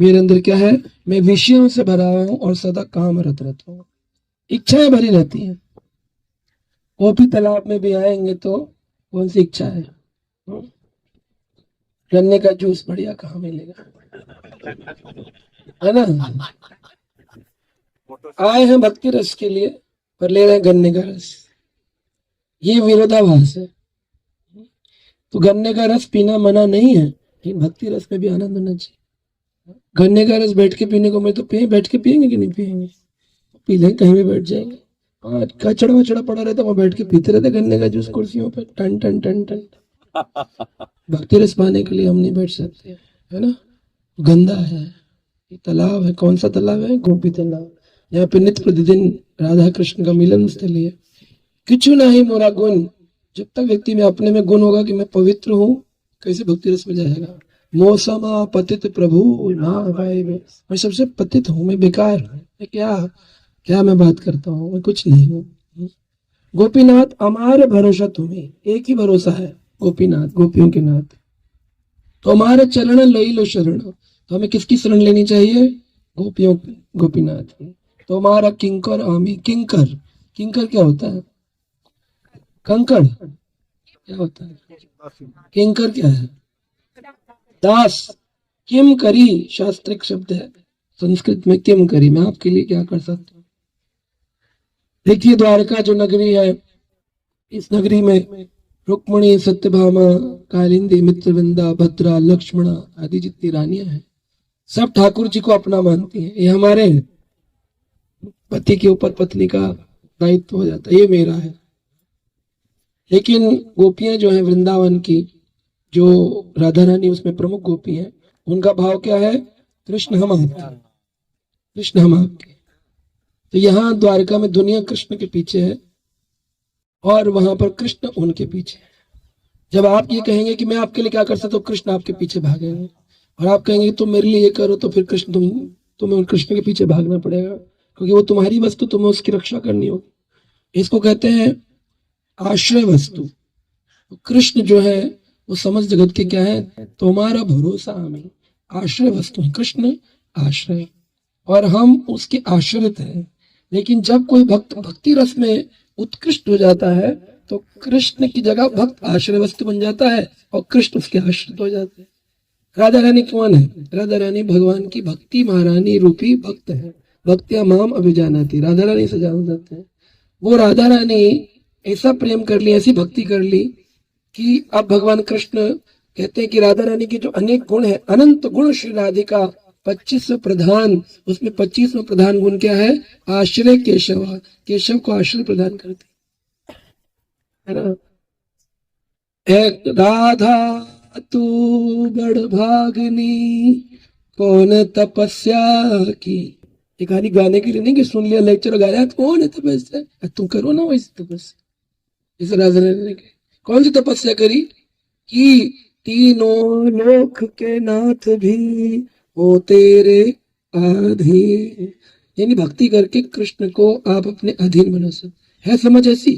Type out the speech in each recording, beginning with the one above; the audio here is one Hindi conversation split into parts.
मेरे अंदर क्या है, मैं विषयों से भरा हूं और सदा काम रत रहता हूं। इच्छाएं भरी रहती हैं। गोपी तालाब में भी आएंगे तो कौन सी इच्छा है? गन्ने का जूस बढ़िया कहाँ मिलेगा, है ना? आए हैं भक्ति रस के लिए पर ले रहे हैं गन्ने का रस। ये विरोधाभास है। तो गन्ने का रस पीना मना नहीं है, लेकिन भक्ति रस में भी आनंद होना चाहिए। गन्ने का रस बैठ के पीने को मैं तो बैठ के पियेंगे कि नहीं पियेंगे? पी लेंगे, कहीं भी बैठ जाएंगे। हाँ, कचड़ा वचड़ा पड़ा रहता, वहां बैठ के पीते रहते गन्ने का जूस कुर्सियों पे, टन टन टन टन। भक्ति रस पाने के लिए हम नहीं बैठ सकते, है ना? गंदा है ये तालाब है। कौन सा तालाब है? गोपी तालाब। यहाँ पे नित्य प्रतिदिन राधा कृष्ण का मिलन स्थल है। किचु नहीं मोरा गुण। जब तक व्यक्ति में अपने में गुण होगा कि मैं पवित्र हूँ, कैसे भक्ति रस में जाएगा? मौसमा पतित प्रभु ना भाई, मैं सबसे पतित हूँ, मैं बेकार हूँ, मैं क्या मैं बात करता हूँ, मैं कुछ नहीं हूँ। गोपीनाथ हमारे भरोसा तुम्हें, एक ही भरोसा है गोपीनाथ, गोपियों के नाथ। तो हमारे चरण लई लो शरण। तो हमें किसकी शरण लेनी चाहिए? गोपियों, गोपीनाथ की। तो हमारा किंकर आमी। किंकर, किंकर क्या होता है? कंकड़ क्या होता है? किंकर क्या है? दास। किम करी शास्त्रिक शब्द है, संस्कृत में किम करी, मैं आपके लिए क्या कर सकता हूँ। देखिए द्वारका जो नगरी है, इस नगरी में रुक्मणी, सत्यभामा, कालिंदी, मित्रवृंदा, भद्रा, लक्ष्मणा आदि जितनी रानियां हैं, सब ठाकुर जी को अपना मानती हैं। ये हमारे पति के ऊपर पत्नी का दायित्व हो जाता है, ये मेरा है। लेकिन गोपियां जो है वृंदावन की, जो राधा रानी उसमें प्रमुख गोपी है, उनका भाव क्या है? कृष्ण हम आपके, कृष्ण हम आपके। तो यहाँ द्वारका में दुनिया कृष्ण के पीछे है और वहां पर कृष्ण उनके पीछे है। जब आप ये कहेंगे कि मैं आपके लिए क्या कर सकता हूँ, कृष्ण आपके पीछे भागेंगे। और आप कहेंगे तुम मेरे लिए ये करो, तो फिर कृष्ण तुम्हें कृष्ण के पीछे भागना पड़ेगा, क्योंकि वो तुम्हारी वस्तु, तुम्हें उसकी रक्षा करनी होगी। इसको कहते हैं आश्रय वस्तु। तो कृष्ण जो है वो समझ जगत के क्या है? तुम्हारा भरोसा हमें, आश्रय वस्तु है कृष्ण, आश्रय, और हम उसके आश्रित हैं। लेकिन जब कोई भक्त भक्ति रस में उत्कृष्ट हो जाता है तो कृष्ण की जगह भक्त आश्रय वस्तु बन जाता है और कृष्ण उसके आश्रित हो जाते हैं। राधा रानी कौन है? राधा रानी भगवान की भक्ति महारानी रूपी भक्त है। भक्तिया माम अभिजानाति, राधा रानी से जान जाते हैं। वो राधा रानी ऐसा प्रेम कर ली, ऐसी भक्ति कर ली कि अब भगवान कृष्ण कहते हैं कि राधा रानी के जो अनेक गुण है, अनंत गुण श्री राधिका 25 प्रधान, उसमें 25वां प्रधान गुण क्या है? आश्रय केशव। केशव को आश्रय प्रदान करती है ना। एक राधा तू बड़ भागनी, कौन तपस्या की। एक कहानी गाने के लिए नहीं कि सुन लिया लेक्चर गाया, कौन है तपस्या, तुम करो ना वैसे तपस्या। इस राजा ने कौन सी तपस्या करी? कि तीनों लोक के नाथ भी वो तेरे अधीन। यानी भक्ति करके कृष्ण को आप अपने अधीन बना सकते है। समझ ऐसी?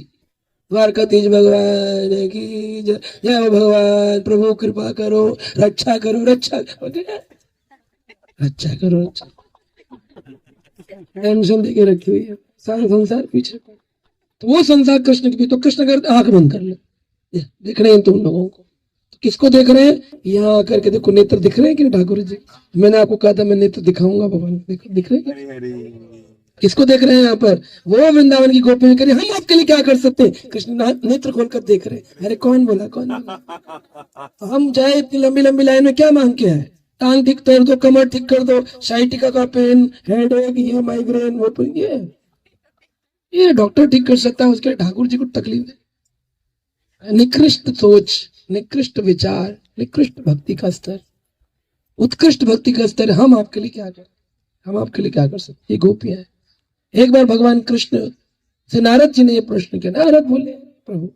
द्वारकाधीश भगवान की जय। जय भगवान, प्रभु कृपा करो, रक्षा करो, रक्षा करो, रक्षा करो, रक्षा। टेंशन देके रखी हुई है, सारा संसार पीछे। तो वो संसार कृष्ण के भी, तो कृष्ण करते आंख बंद कर ले, देख रहे हैं तुम लोगों को। तो किसको देख रहे हैं? यहाँ आकर के देखो, नेत्र दिख रहे हैं कि ठाकुर जी? मैंने आपको कहा था मैं नेत्र दिखाऊंगा भगवान, देखो दिख रहे हैं। किसको देख रहे हैं यहाँ पर? वो वृंदावन की गोपियां करें, हम आपके लिए क्या कर सकते हैं? कृष्ण नेत्र खोलकर देख रहे हैं। अरे कौन बोला, कौन बोला? तो हम जाए इतनी लंबी लंबी लाइन में, क्या मांग के है? टांग ठीक कर दो, कमर ठीक कर दो, साइटिका का पेन, हेडेक, ये माइग्रेन, वो ये डॉक्टर ठीक कर सकता है, उसके लिए ठाकुर जी को तकलीफ है। निकृष्ट सोच, निकृष्ट विचार, निकृष्ट भक्ति का स्तर, उत्कृष्ट भक्ति का स्तर। हम आपके लिए क्या कर, हम आपके लिए क्या कर सकते? ये गोपियां है। एक बार भगवान कृष्ण से नारद जी ने ये प्रश्न किया। नारद बोले प्रभु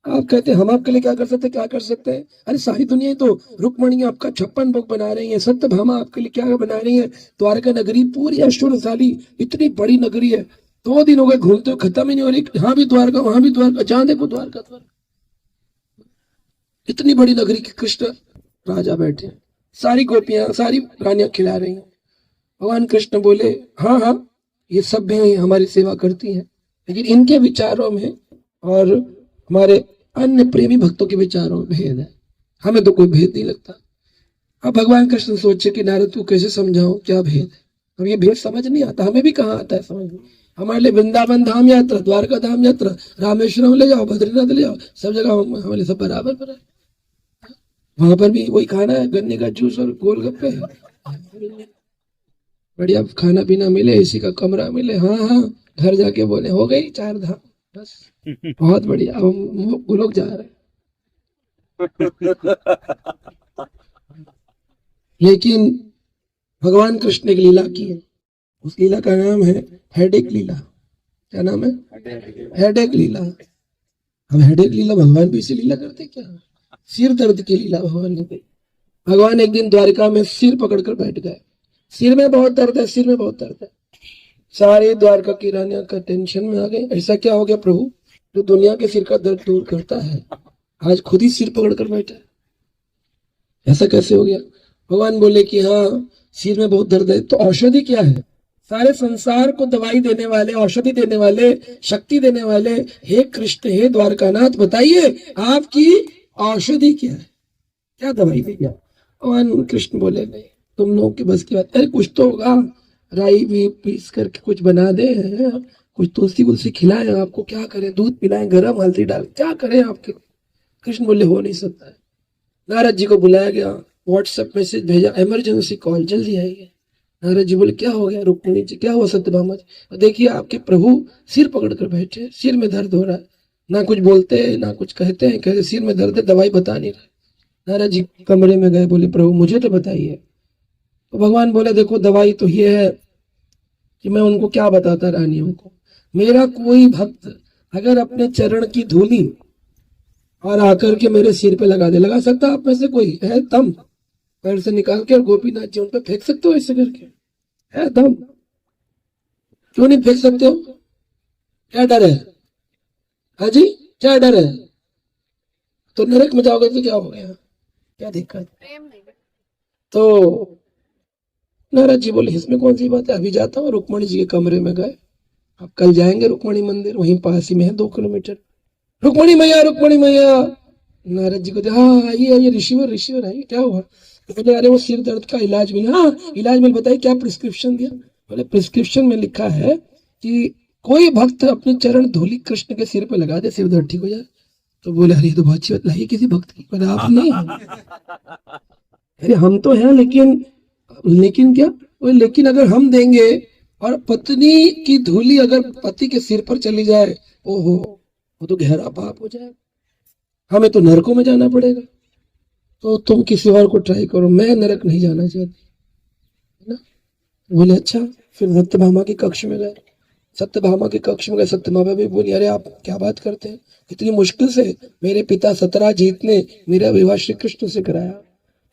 आप कहते हैं हम आपके लिए क्या कर सकते, क्या कर सकते हैं? अरे सारी दुनिया तो रुक्मणी आपका 56 भोग बना रही है, सत्यभामा आपके लिए क्या बना रही है, द्वारका नगरी पूरी ऐश्वर्यशाली इतनी बड़ी नगरी है, 2 दिन हो गए घूमते हुए, खत्म ही नहीं हो रही। यहाँ भी द्वारका, वहां भी द्वारका, जहां देखो द्वारका, द्वारका। इतनी बड़ी नगरी के कृष्ण राजा बैठे हैं, सारी गोपियां, सारी रानियां खिला रही हैं। भगवान कृष्ण बोले हाँ हाँ, ये सब भी हमारी सेवा करती हैं, लेकिन इनके विचारों में और हमारे अन्य प्रेमी भक्तों के विचारों में भेद है, हमें तो कोई भेद नहीं लगता। अब भगवान कृष्ण सोचे कि नारद तू कैसे समझाओ क्या भेद है। अब ये भेद समझ नहीं आता, हमें भी कहाँ आता है समझ में। हमारे लिए वृंदावन धाम यात्रा, द्वारका धाम यात्रा, रामेश्वरम ले जाओ, बद्रीनाथ ले जाओ, सब जगह हमारे लिए सब बराबर पर है। वहां पर भी वही खाना है, गन्ने का जूस और गोलगप्पे, बढ़िया खाना पीना मिले, एसी का कमरा मिले। हाँ हाँ, घर जाके बोले हो गई 4 धाम, बस बहुत बढ़िया। अब हम वो लोग जा रहे हैं। लेकिन भगवान कृष्ण ने एक लीला की है, उस लीला का नाम है हेडेक लीला। क्या नाम है? हेडेक लीला। अब हेडेक लीला भगवान भी इसी लीला करते क्या? सिर दर्द की लीला भगवान ने की। भगवान एक दिन द्वारिका में सिर पकड़कर बैठ गए, सिर में बहुत दर्द है, सिर में बहुत दर्द है। सारे द्वारका की रानियां का टेंशन में आ गए, ऐसा क्या हो गया प्रभु, जो दुनिया के सिर का दर्द दूर करता है आज खुद ही सिर पकड़कर बैठा है, ऐसा कैसे हो गया? भगवान बोले कि हाँ, सिर में बहुत दर्द है, तो औषधि क्या है? सारे संसार को दवाई देने वाले, औषधि देने वाले, शक्ति देने वाले हे कृष्ण, हे द्वारकानाथ, बताइए आपकी औषधि क्या है, क्या दवाई दे गया? भगवान कृष्ण बोले नहीं, तुम लोगों के बस की बात। अरे कुछ तो होगा, राई भी पीस करके कुछ बना दे, कुछ तुलसी उलसी खिलाए आपको, क्या करें, दूध पिलाएं गरम, हल्दी डाल, क्या करें आपके? कृष्ण बोले हो नहीं सकता है। नारद जी को बुलाया गया, व्हाट्सएप मैसेज भेजा, इमरजेंसी कॉल, जल्दी आइए। नारद जी बोले क्या हो गया रुक्मिणी जी, क्या हुआ सत्यभामा जी? देखिए आपके प्रभु सिर पकड़ कर बैठे, सिर में दर्द हो रहा है, ना कुछ बोलते हैं ना कुछ कहते हैं, कहते सिर में दर्द है, दवाई बता नहीं रहे। नारद जी कमरे में गए, बोले प्रभु मुझे तो बताइए। तो भगवान बोले देखो दवाई तो ये है कि मैं उनको क्या बताता रानियों को, मेरा कोई भक्त अगर अपने चरण की धूली और आकर के मेरे सिर पे लगा दे, लगा सकता आप में से कोई है दम? पैर से निकाल के और गोपीनाथ जी उन पे फेंक सकते हो ऐसे करके? है दम? क्यों नहीं फेंक सकते हो? क्या डर है? हाँ जी, क्या डर है? तो नरक में जाओगे तो क्या हो गया, क्या दिक्कत? तो नारद जी बोले इसमें कौन सी बात है, अभी जाता हूँ। रुक्मणी जी के कमरे में गए, अब कल जाएंगे रुक्मणी मंदिर, वहीं पास ही में है 2 किलोमीटर। रुक्मणी मैया, रुक्मणी मैया। नारद जी को हाँ आइए आइए, ऋषिवर ऋषिवर आइए, क्या हुआ? तो बोले अरे वो सिर दर्द का इलाज मिला। हाँ इलाज मिल, बताइए क्या प्रिस्क्रिप्शन दिया? बोले प्रिस्क्रिप्शन में लिखा है कि कोई भक्त अपने चरण धूलि कृष्ण के सिर पे लगा दे, सिर दर्द ठीक हो जाए। तो बोले अरे तो बहुत अच्छी बात, लाइए किसी भक्त की, पर आप नहीं। अरे हम तो हैं, लेकिन क्या? वो लेकिन अगर हम देंगे और पत्नी की धूली अगर पति के सिर पर चली जाए, ओहो वो तो गहरा पाप हो जाए, हमें तो नरकों में जाना पड़ेगा। तो तुम किसी और को ट्राई करो, मैं नरक नहीं जाना चाहती, है ना? बोले अच्छा। फिर सत्यभामा के कक्ष में गए, सत्यभामा के कक्ष में गए, सत्यभामा भी बोली अरे आप क्या बात करते हैं, इतनी मुश्किल से मेरे पिता सत्यराजीत ने मेरा विवाह श्री कृष्ण से कराया,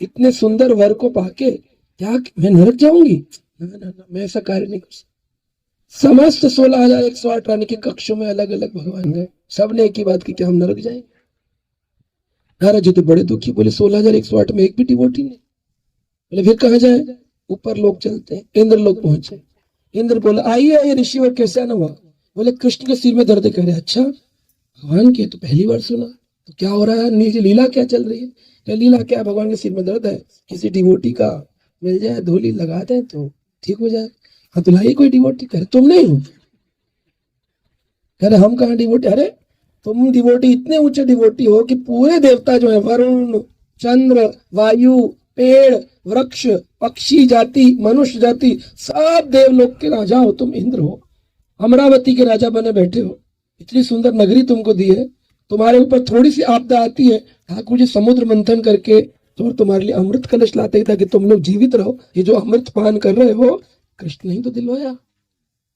इतने सुंदर वर को पाके क्या मैं नरक जाऊंगी? ना ना ना, मैं ऐसा कार्य नहीं कर सकता। समस्त 16,108 रानी के कक्षों में अलग अलग भगवान गए, सबने एक ही बात की कि हम नरक जाएंगे। नारद जी तो बड़े दुखी, बोले 16,108 में एक भी डिवोटी नहीं। बोले फिर कहाँ जाए? ऊपर लोग चलते हैं, इंद्र लोग पहुंचे। इंद्र बोले आइए आइए ऋषिवर, कैसे आना हुआ? बोले कृष्ण के सिर में दर्द। कह रहे अच्छा भगवान की तो पहली बार सुना, तो क्या हो रहा है, नीचे लीला क्या चल रही है? क्या लीला क्या? भगवान के सिर में दर्द है, किसी डिवोटी का मिल जाए, धूली लगा दे तो ठीक हो जाए। हाँ तो लाइए कोई डिवोटी। कह रहे तुम नहीं हो? कह रहे हम कहाँ डिवोटी? अरे तुम डिवोटी, इतने ऊंचे डिवोटी हो कि पूरे देवता जो है, वरुण, चंद्र, वायु, पेड़, वृक्ष, पक्षी जाति, मनुष्य जाति, सब देवलोक के राजा हो तुम, इंद्र हो, अमरावती के राजा बने बैठे हो, इतनी सुंदर नगरी तुमको दी है, तुम्हारे ऊपर थोड़ी सी आपदा आती है, ठाकुर जी समुद्र मंथन करके तो तुम्हारे लिए अमृत कलश लाते ताकि तुम लोग जीवित रहो। ये जो अमृत पान कर रहे हो कृष्ण नहीं तो दिलवाया।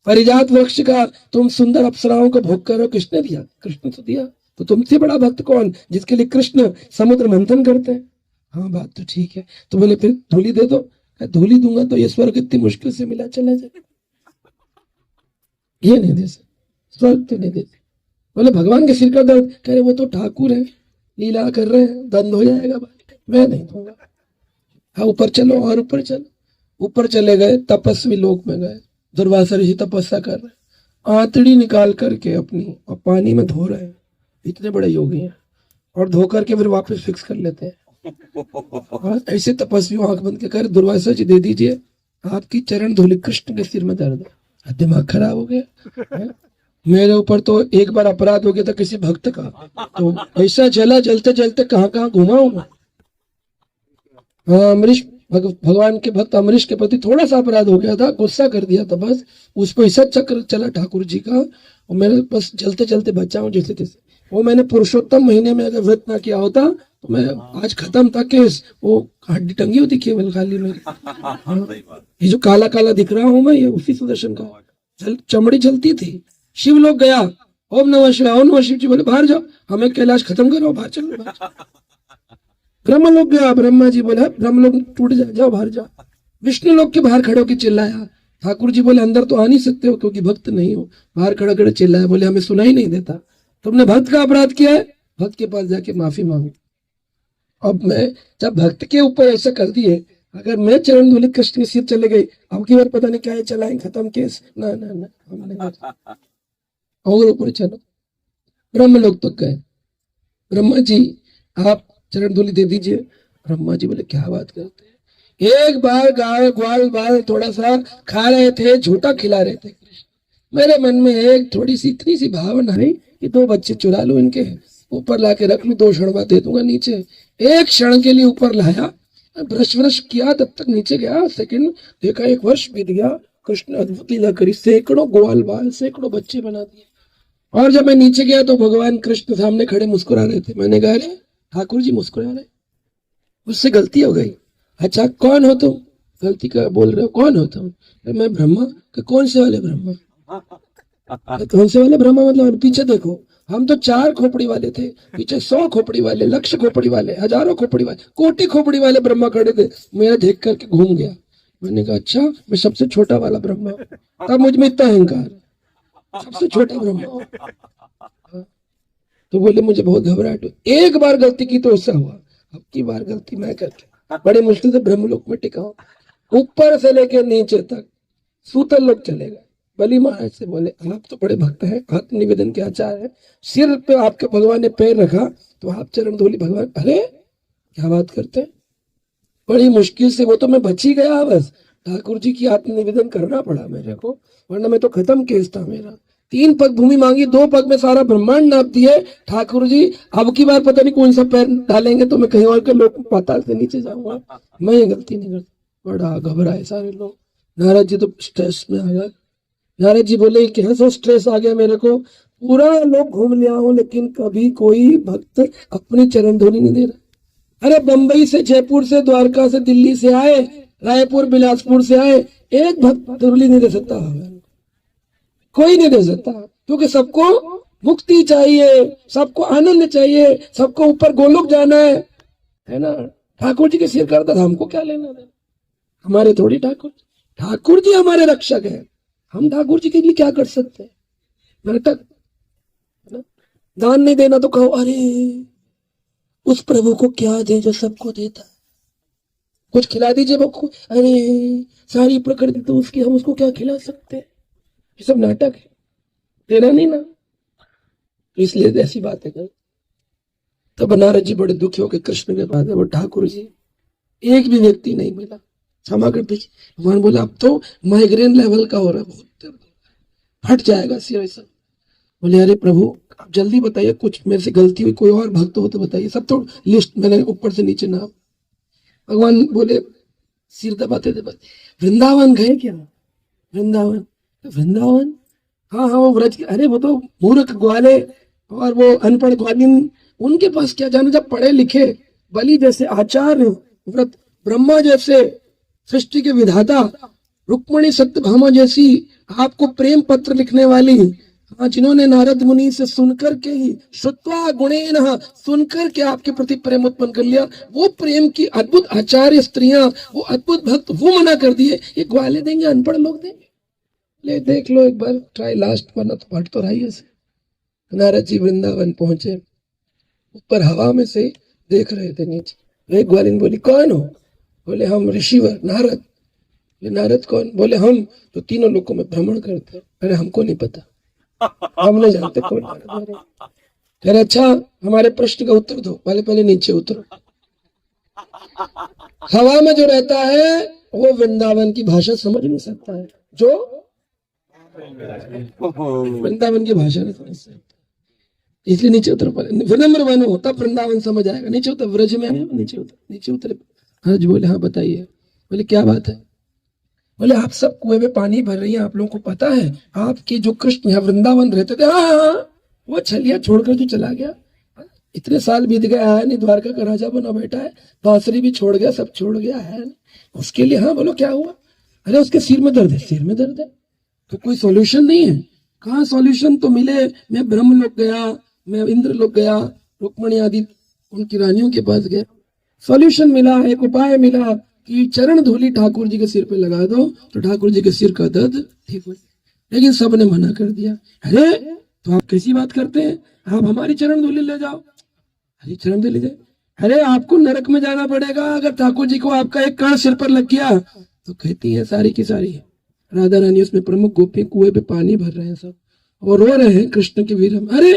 परिजात वृक्ष का तुम सुंदर अप्सराओं को भोग करो, किसने दिया? कृष्ण तो दिया। तो तुमसे बड़ा भक्त कौन जिसके लिए कृष्ण समुद्र मंथन करते हैं? हाँ बात तो ठीक है। तो बोले फिर धूली दे दो। धूली दूंगा तो ये स्वर्ग इतनी मुश्किल से मिला, चला जाए, ये नहीं दे सकते, स्वर्ग तो नहीं देते। बोले भगवान के सिर का दर्द, कह रहे वो तो ठाकुर है, लीला कर रहे हैं, बंद हो जाएगा, मैं नहीं दूंगा। हाँ ऊपर चलो और ऊपर चलो। ऊपर चले गए, तपस्वी लोक में गए। दुर्वासा ऋषि तपस्या कर रहे, आंतड़ी निकाल करके अपनी और पानी में धो रहे हैं। इतने बड़े योगी हैं, और धो करके फिर वापस फिक्स कर लेते हैं। और ऐसे तपस्वी आंख बंद के कर, दुर्वासा जी दे दीजिए, आपकी चरण धूलि, कृष्ण के सिर में दर्द है। दिमाग खराब हो गया है? मेरे ऊपर तो एक बार अपराध हो गया था किसी भक्त का, तो ऐसा जला, जलते जलते कहाँ कहाँ घुमा हूं मैं। हाँ, अमरीश भगवान के भक्त अमरीश के प्रति थोड़ा सा अपराध हो गया था, गुस्सा कर दिया था बस, उस पर ऐसा चक्र चला ठाकुर जी का, और मेरे बस जलते जलते बचा हूँ जैसे तैसे। वो मैंने पुरुषोत्तम महीने में अगर व्रत ना किया होता तो मैं आज खत्म था केस। वो हड्डी टंगी होती केवल खाली में। हाँ, ये जो काला काला दिख रहा हूं मैं, ये उसी सुदर्शन का चमड़ी जलती थी। शिव लोग गया, ओम नमः शिवाय, ओम नमः शिव जी बोले बाहर जाओ, हमें कैलाश खत्म करो, बाहर चलो। ब्रह्म लोग गया, ब्रह्मा जी बोले ब्रह्म लोग टूट जाए, जाओ बाहर जाओ। विष्णु लोग के बाहर खड़े होकर चिल्लाया। ठाकुर जी बोले अंदर तो आ नहीं सकते हो क्योंकि भक्त नहीं हो। बाहर खड़े खड़े चिल्लाया, बोले हमें सुनाई नहीं देता, तुमने भक्त का अपराध किया है, भक्त के पास जाके माफी मांगो। अब मैं जब भक्त के ऊपर ऐसा कर दिए, अगर मैं चरण धूलि कृष्ण के सिर चले गई, अब की बार पता नहीं क्या है, चलाएं खत्म केस। ना ना ना, हमने और ऊपर चलो। ब्रह्म लोग तो गए, ब्रह्मा जी आप चरण धूलि दे दीजिए। ब्रह्मा जी बोले क्या बात करते हैं, एक बार गाय ग्वाल बाल थोड़ा सा खा रहे थे, झूठा खिला रहे थे कृष्ण। मेरे मन में एक थोड़ी सी इतनी सी भावना है कि दो बच्चे चुरा लूं इनके, ऊपर लाके रख लूं, 2 क्षण बाद दे दूंगा नीचे। एक क्षण के लिए ऊपर लाया, ब्रश व्रश किया, तब तक नीचे गया, सेकंड देखा 1 वर्ष बीत गया। कृष्ण अद्भुत लीला करी, सैकड़ों ग्वाल बाल, सैकड़ों बच्चे बना दिए। और जब मैं नीचे गया तो भगवान कृष्ण सामने खड़े मुस्कुरा रहे थे। मैंने कहा अरे ठाकुर जी मुस्कुरा रहे, मुझसे गलती हो गई। अच्छा कौन हो तुम, गलती का बोल रहे हो, कौन हो तुम? मैं ब्रह्मा। कौन से वाले ब्रह्मा? कौन से वाले ब्रह्मा मतलब? पीछे देखो, हम तो 4 खोपड़ी वाले थे, पीछे 100 खोपड़ी वाले, लक्ष खोपड़ी वाले, हजारों खोपड़ी वाले, कोटि खोपड़ी वाले ब्रह्मा खड़े थे। मेरा देख करके घूम गया। मैंने कहा अच्छा मैं सबसे छोटा वाला ब्रह्मा, तब मुझ में इतना अहंकार, सबसे छोटा ब्रह्मा। तो बोले मुझे बहुत घबराहट हुई, एक बार गलती की तो ऐसा हुआ, अब की बार गलती मैं करके बड़ी मुश्किल से ब्रह्मलोक में टिका हूं। ऊपर से लेकर नीचे तक सूतल लोग चले गए। बलि महाराज से बोले आप तो बड़े भक्त हैं, आत्म निवेदन के आचार है, सिर पे आपके भगवान ने पैर रखा तो आप चरण धोली भगवान। अरे क्या बात करते हैं, बड़ी मुश्किल से, वो तो मैं बच ही गया, बस ठाकुर जी की आत्म निवेदन करना पड़ा मेरे को, वरना मैं तो खत्म केस था मेरा। 3 पग भूमि मांगी, 2 पग में सारा ब्रह्मांड नाप दिए ठाकुर जी। अब की बार पता नहीं कौन सा पैर डालेंगे तो मैं कहीं और के लोग पाताल से नीचे जाऊंगा। मैं ये गलती नहीं करता। बड़ा घबराए सारे लोग। नारद जी तो स्ट्रेस में आ गए। नारद जी बोले क्या सो स्ट्रेस आ गया मेरे को, पूरा लोग घूम लिया हूं लेकिन कभी कोई भक्त अपनी चरण धूलि नहीं दे रहा। अरे बंबई से, जयपुर से, द्वारका से, दिल्ली से आए, रायपुर बिलासपुर से आए, एक भक्त धूलि नहीं दे सकता, कोई नहीं दे सकता, क्योंकि सबको मुक्ति चाहिए, सबको आनंद चाहिए, सबको ऊपर गोलोक जाना है ना। ठाकुर जी के सिर करता था, हमको क्या लेना देना, हमारे थोड़ी ठाकुर। ठाकुर जी हमारे रक्षक है, हम ठाकुर जी के लिए क्या कर सकते हैं? नाटक है ना। दान नहीं देना तो कहो अरे उस प्रभु को क्या दे जो सबको देता है, कुछ खिला दीजिए बच्चों, अरे सारी प्रकृति तो उसकी, हम उसको क्या खिला सकते हैं? ये सब नाटक है, देना नहीं ना, तो इसलिए ऐसी बातें कर। तब नारद जी बड़े दुखी होकर कृष्ण के पास है, वो ठाकुर जी एक भी व्यक्ति नहीं मिला, क्षमा कर दीजिए। भगवान बोला अब तो माइग्रेन लेवल का हो रहा है, बहुत फट जाएगा सिर ऐसा। बोले अरे प्रभु आप जल्दी बताइए, कुछ मेरे से गलती हुई, कोई और भक्त हो तो बताइए। सब तो लिस्ट मैंने ऊपर से नीचे नाम। भगवान बोले सिर दबाते दबाते, वृंदावन गए क्या? वृंदावन, वृंदावन हाँ हाँ वो व्रज, अरे वो तो मूर्ख ग्वाले और वो अनपढ़ ग्वालिन, उनके पास क्या जाना, जब पढ़े लिखे बलि जैसे आचार्य व्रत, ब्रह्मा जैसे सृष्टि के विधाता, रुक्मणी सत्यभामा जैसी आपको प्रेम पत्र लिखने वाली, हाँ जिन्होंने नारद मुनि से सुनकर के ही श्रुत्वा गुणेन, सुनकर के आपके प्रति प्रेम उत्पन्न कर लिया, वो प्रेम की अद्भुत आचार्य स्त्रियां, वो अद्भुत भक्त, वो मना कर दिए, ये ग्वाले देंगे, अनपढ़ लोग देंगे? ले देख लो एक बार ट्राई लास्ट, वरना तो फट तो रही है। नारद जी वृंदावन पहुंचे, ऊपर हवा में से देख रहे थे नीचे, एक ग्वालिन बोली कौन हो? बोले हम ऋषिवर नारद। बोले नारद कौन? बोले हम तो तीनों लोगों में भ्रमण करते हैं। अरे हमको नहीं पता, हम नहीं जानते कौन नारद है। कह रहे अच्छा हमारे प्रश्न का उत्तर दो। बोले पहले नीचे उतरो। हवा में जो रहता है वो वृंदावन की भाषा समझ नहीं सकता है, जो वृंदावन की भाषा नहीं समझ सकता, इसलिए नीचे उतर पड़े। विनम्र बनो तब वृंदावन समझ आएगा। नीचे उतर, व्रज में नीचे उतरे। हज बोले हाँ बताइए। बोले क्या बात है? बोले आप सब कुएं में पानी भर रही हैं, आप लोगों को पता है आपके जो कृष्ण यहाँ वृंदावन रहते थे, हाँ वो छलिया छोड़कर जो चला गया, इतने साल बीत गए, आया नहीं, द्वारका का राजा बना बैठा है, बांसुरी भी छोड़ गया, सब छोड़ गया है उसके लिए। हाँ बोलो क्या हुआ? अरे उसके सिर में दर्द है। सिर में दर्द है तो कोई सॉल्यूशन नहीं है? कहाँ सॉल्यूशन तो मिले। मैं ब्रह्मलोक गया, मैं इंद्रलोक गया, रुक्मणी आदि उनकी रानियों के पास गया, सॉल्यूशन मिला, एक उपाय मिला कि चरण धूलि ठाकुर जी के सिर पे लगा दो तो ठाकुर जी के सिर का दर्द ठीक हो जाए। लेकिन सबने मना कर दिया। अरे तो आप कैसी बात करते हैं, आप हमारी चरण धूलि ले जाओ। अरे चरण धूलि जाए, अरे आपको नरक में जाना पड़ेगा अगर ठाकुर जी को आपका एक कण सिर पर लग गया तो। कहती है सारी की सारी राधा रानी उसमें प्रमुख गोपी कुएं पे पानी भर रहे हैं सब और रो रहे हैं कृष्ण के वीर। अरे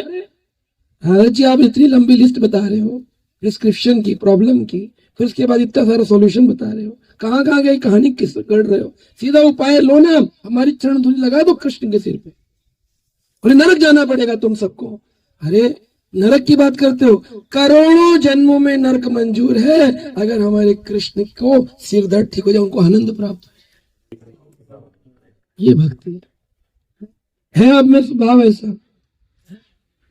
हाँ जी आप इतनी लंबी लिस्ट बता रहे हो प्रिस्क्रिप्शन की, प्रॉब्लम की, फिर उसके बाद इतना सारा सॉल्यूशन बता रहे हो, कहाँ कहाँ गई कहानी किस कर रहे हो? सीधा उपाय लो ना, हमारी चरण धूलि लगा दो कृष्ण के सिर पे। और नरक जाना पड़ेगा तुम सबको। अरे नरक की बात करते हो, करोड़ों जन्मों में नरक मंजूर है अगर हमारे कृष्ण को सिर दर्द ठीक हो जाए, उनको आनंद प्राप्त हो। ये भक्ति है। अब में स्वभाव ऐसा।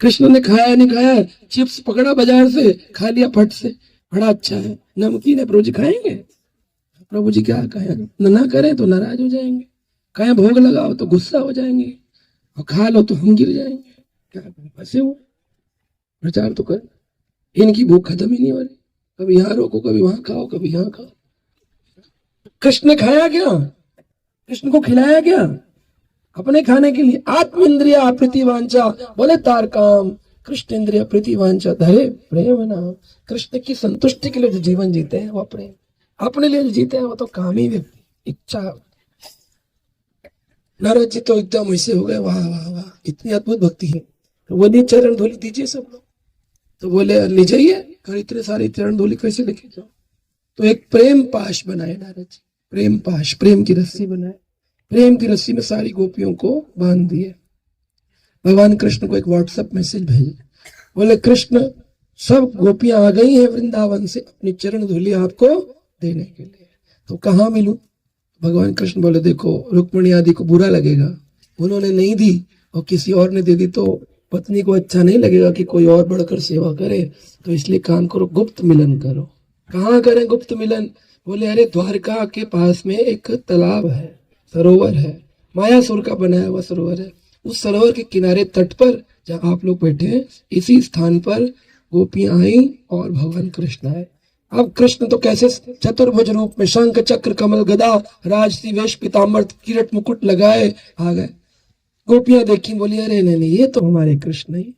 कृष्ण ने खाया नहीं खाया, चिप्स पकड़ा बाजार से, खा लिया फट से, बड़ा अच्छा है, नमकीन है, प्रभु जी खाएंगे? प्रभु जी क्या कहें, ना करें तो नाराज हो जाएंगे, कहें भोग लगाओ तो गुस्सा हो जाएंगे, और खा लो तो हम गिर जाएंगे। क्या करें, फंसे हो। प्रचार तो कर, इनकी भूख खत्म ही नहीं हो रही, कभी यहाँ रोको, कभी वहां खाओ, कभी यहाँ खाओ। कृष्ण ने खाया क्या? कृष्ण को खिलाया क्या? अपने खाने के लिए। आत्म इंद्रिया प्रीति वांछा, बोले तार काम, कृष्ण इंद्रिया प्रीति वांछा धरे प्रेम नाम। कृष्ण की संतुष्टि के लिए जो जीवन जीते हैं वो प्रेम, अपने लिए जो जीते हैं वो तो कामी व्यक्ति, इच्छा। नारद जी तो एकदम ऐसे हो गए, वाह वाह वाह, इतनी अद्भुत भक्ति है। तो बोलिए चरण धूलि दीजिए सब लोग। तो बोले ले जाइए, और इतने सारे चरण धूलि कैसे लेके जाओ? तो एक प्रेम पाश बनाए नारद जी, प्रेम पाश, प्रेम की रस्सी बनाए, प्रेम की रस्सी में सारी गोपियों को बांध दिए। भगवान कृष्ण को एक व्हाट्सएप मैसेज भेजे, बोले कृष्ण सब गोपियां आ गई हैं वृंदावन से अपनी चरण धूलि आपको देने के लिए, तो कहाँ मिलूं? भगवान कृष्ण बोले देखो रुक्मणी आदि को बुरा लगेगा, उन्होंने नहीं दी और किसी और ने दे दी तो पत्नी को अच्छा नहीं लगेगा कि कोई और बढ़कर सेवा करे, तो इसलिए काम करो, गुप्त मिलन करो। कहाँ करें गुप्त मिलन? बोले अरे द्वारका के पास में एक तालाब है, सरोवर है, मायासुर का बनाया हुआ सरोवर है, उस सरोवर के किनारे तट पर जहाँ आप लोग बैठे हैं इसी स्थान पर गोपियां आई और भगवान कृष्ण आए। अब कृष्ण तो कैसे चतुर्भुज रूप में शंख चक्र कमल गदा राजसी वेश पीताम्बर किरीट मुकुट लगाए आ गए। गोपियां देखी, बोली अरे नहीं ये तो हमारे कृष्ण नहीं,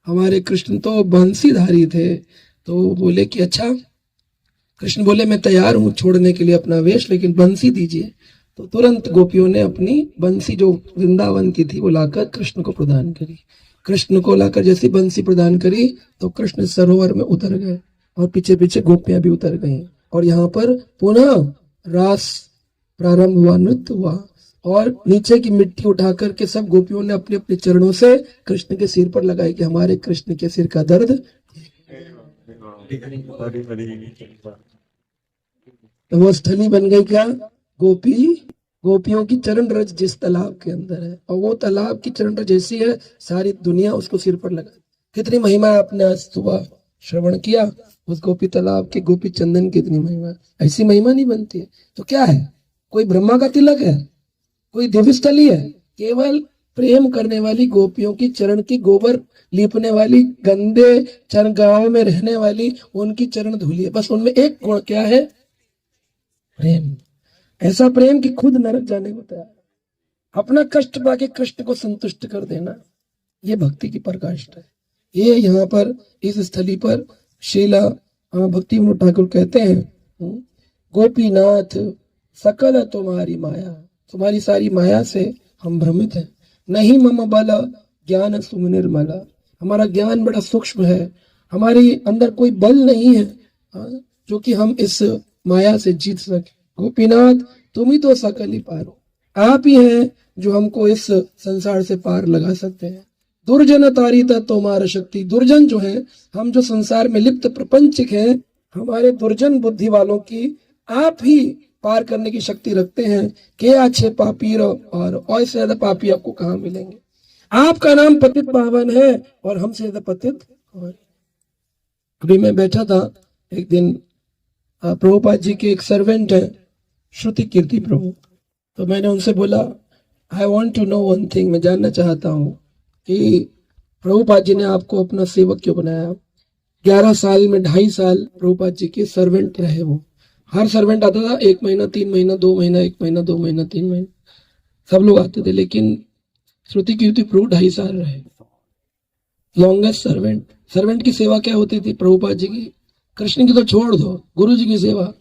हमारे कृष्ण तो बंसीधारी थे। तो बोले कि अच्छा। कृष्ण बोले मैं तैयार हूँ छोड़ने के लिए अपना वेश, लेकिन बंसी दीजिए। तो तुरंत गोपियों ने अपनी बंसी जो वृंदावन की थी वो लाकर कृष्ण को प्रदान करी। कृष्ण को लाकर जैसी बंसी प्रदान करी तो कृष्ण सरोवर में उतर गए और पीछे पीछे गोपियां भी उतर गई, और यहाँ पर पुनः रास प्रारंभ हुआ, नृत्य हुआ, और नीचे की मिट्टी उठा करके सब गोपियों ने अपने अपने चरणों से कृष्ण के सिर पर लगाई कि हमारे कृष्ण के सिर का दर्द। तो वो स्थली बन गई क्या? गोपियों की चरण रज जिस तालाब के अंदर है, और वो तालाब की चरण रज जैसी है सारी दुनिया उसको सिर पर लगा। कितनी महिमा आपने आज सुबह श्रवण किया उस गोपी तालाब के, गोपी चंदन की इतनी महिमा। ऐसी महिमा नहीं बनती है तो क्या है? कोई ब्रह्मा का तिलक है, कोई दिव्य स्थली है? केवल प्रेम करने वाली गोपियों की चरण की गोबर लीपने वाली, गंदे चरण गांव में रहने वाली उनकी चरण धूली है। बस उनमें एक गुण क्या है? प्रेम। ऐसा प्रेम कि खुद नरक जाने को तैयार, अपना कष्ट पाके कृष्ण को संतुष्ट कर देना, ये भक्ति की पराकाष्ठा है। ये यहाँ पर इस स्थली पर शीला भक्ति विनोद ठाकुर कहते हैं, गोपीनाथ सकल तुम्हारी माया, तुम्हारी सारी माया से हम भ्रमित हैं। नहीं मम बल ज्ञान सुनिर्मल, हमारा ज्ञान बड़ा सूक्ष्म है, हमारे अंदर कोई बल नहीं है जो कि हम इस माया से जीत सके। गोपीनाथ तुम ही तो सकल ही पारो, आप ही हैं जो हमको इस संसार से पार लगा सकते हैं। दुर्जन तारिता तुम्हारा शक्ति, दुर्जन जो है, हम जो संसार में लिप्त प्रपंचिक हैं, हमारे दुर्जन बुद्धि वालों की आप ही पार करने की शक्ति रखते हैं। के अच्छे पापी और इससे ज्यादा पापी आपको कहाँ मिलेंगे। आपका नाम पतित पावन है और हमसे ज्यादा पतित। अभी मैं बैठा था एक दिन, प्रभुपाद जी के एक सर्वेंट है श्रुति कीर्ति प्रभु, तो मैंने उनसे बोला I want to know one thing, मैं जानना चाहता हूँ कि प्रभुपाद जी ने आपको अपना सेवक क्यों बनाया। 11 साल में 2.5 साल प्रभुपाद जी के सर्वेंट रहे वो। हर सर्वेंट आता था 1 महीना 3 महीना 2 महीना 1 महीना 2 महीना 3 महीना, सब लोग आते थे, लेकिन श्रुति कीर्ति प्रभु 2.5 साल रहे, लॉन्गेस्ट सर्वेंट। सर्वेंट की सेवा क्या होती थी प्रभुपाद जी की, कृष्ण की तो छोड़ दो, गुरु जी की सेवा।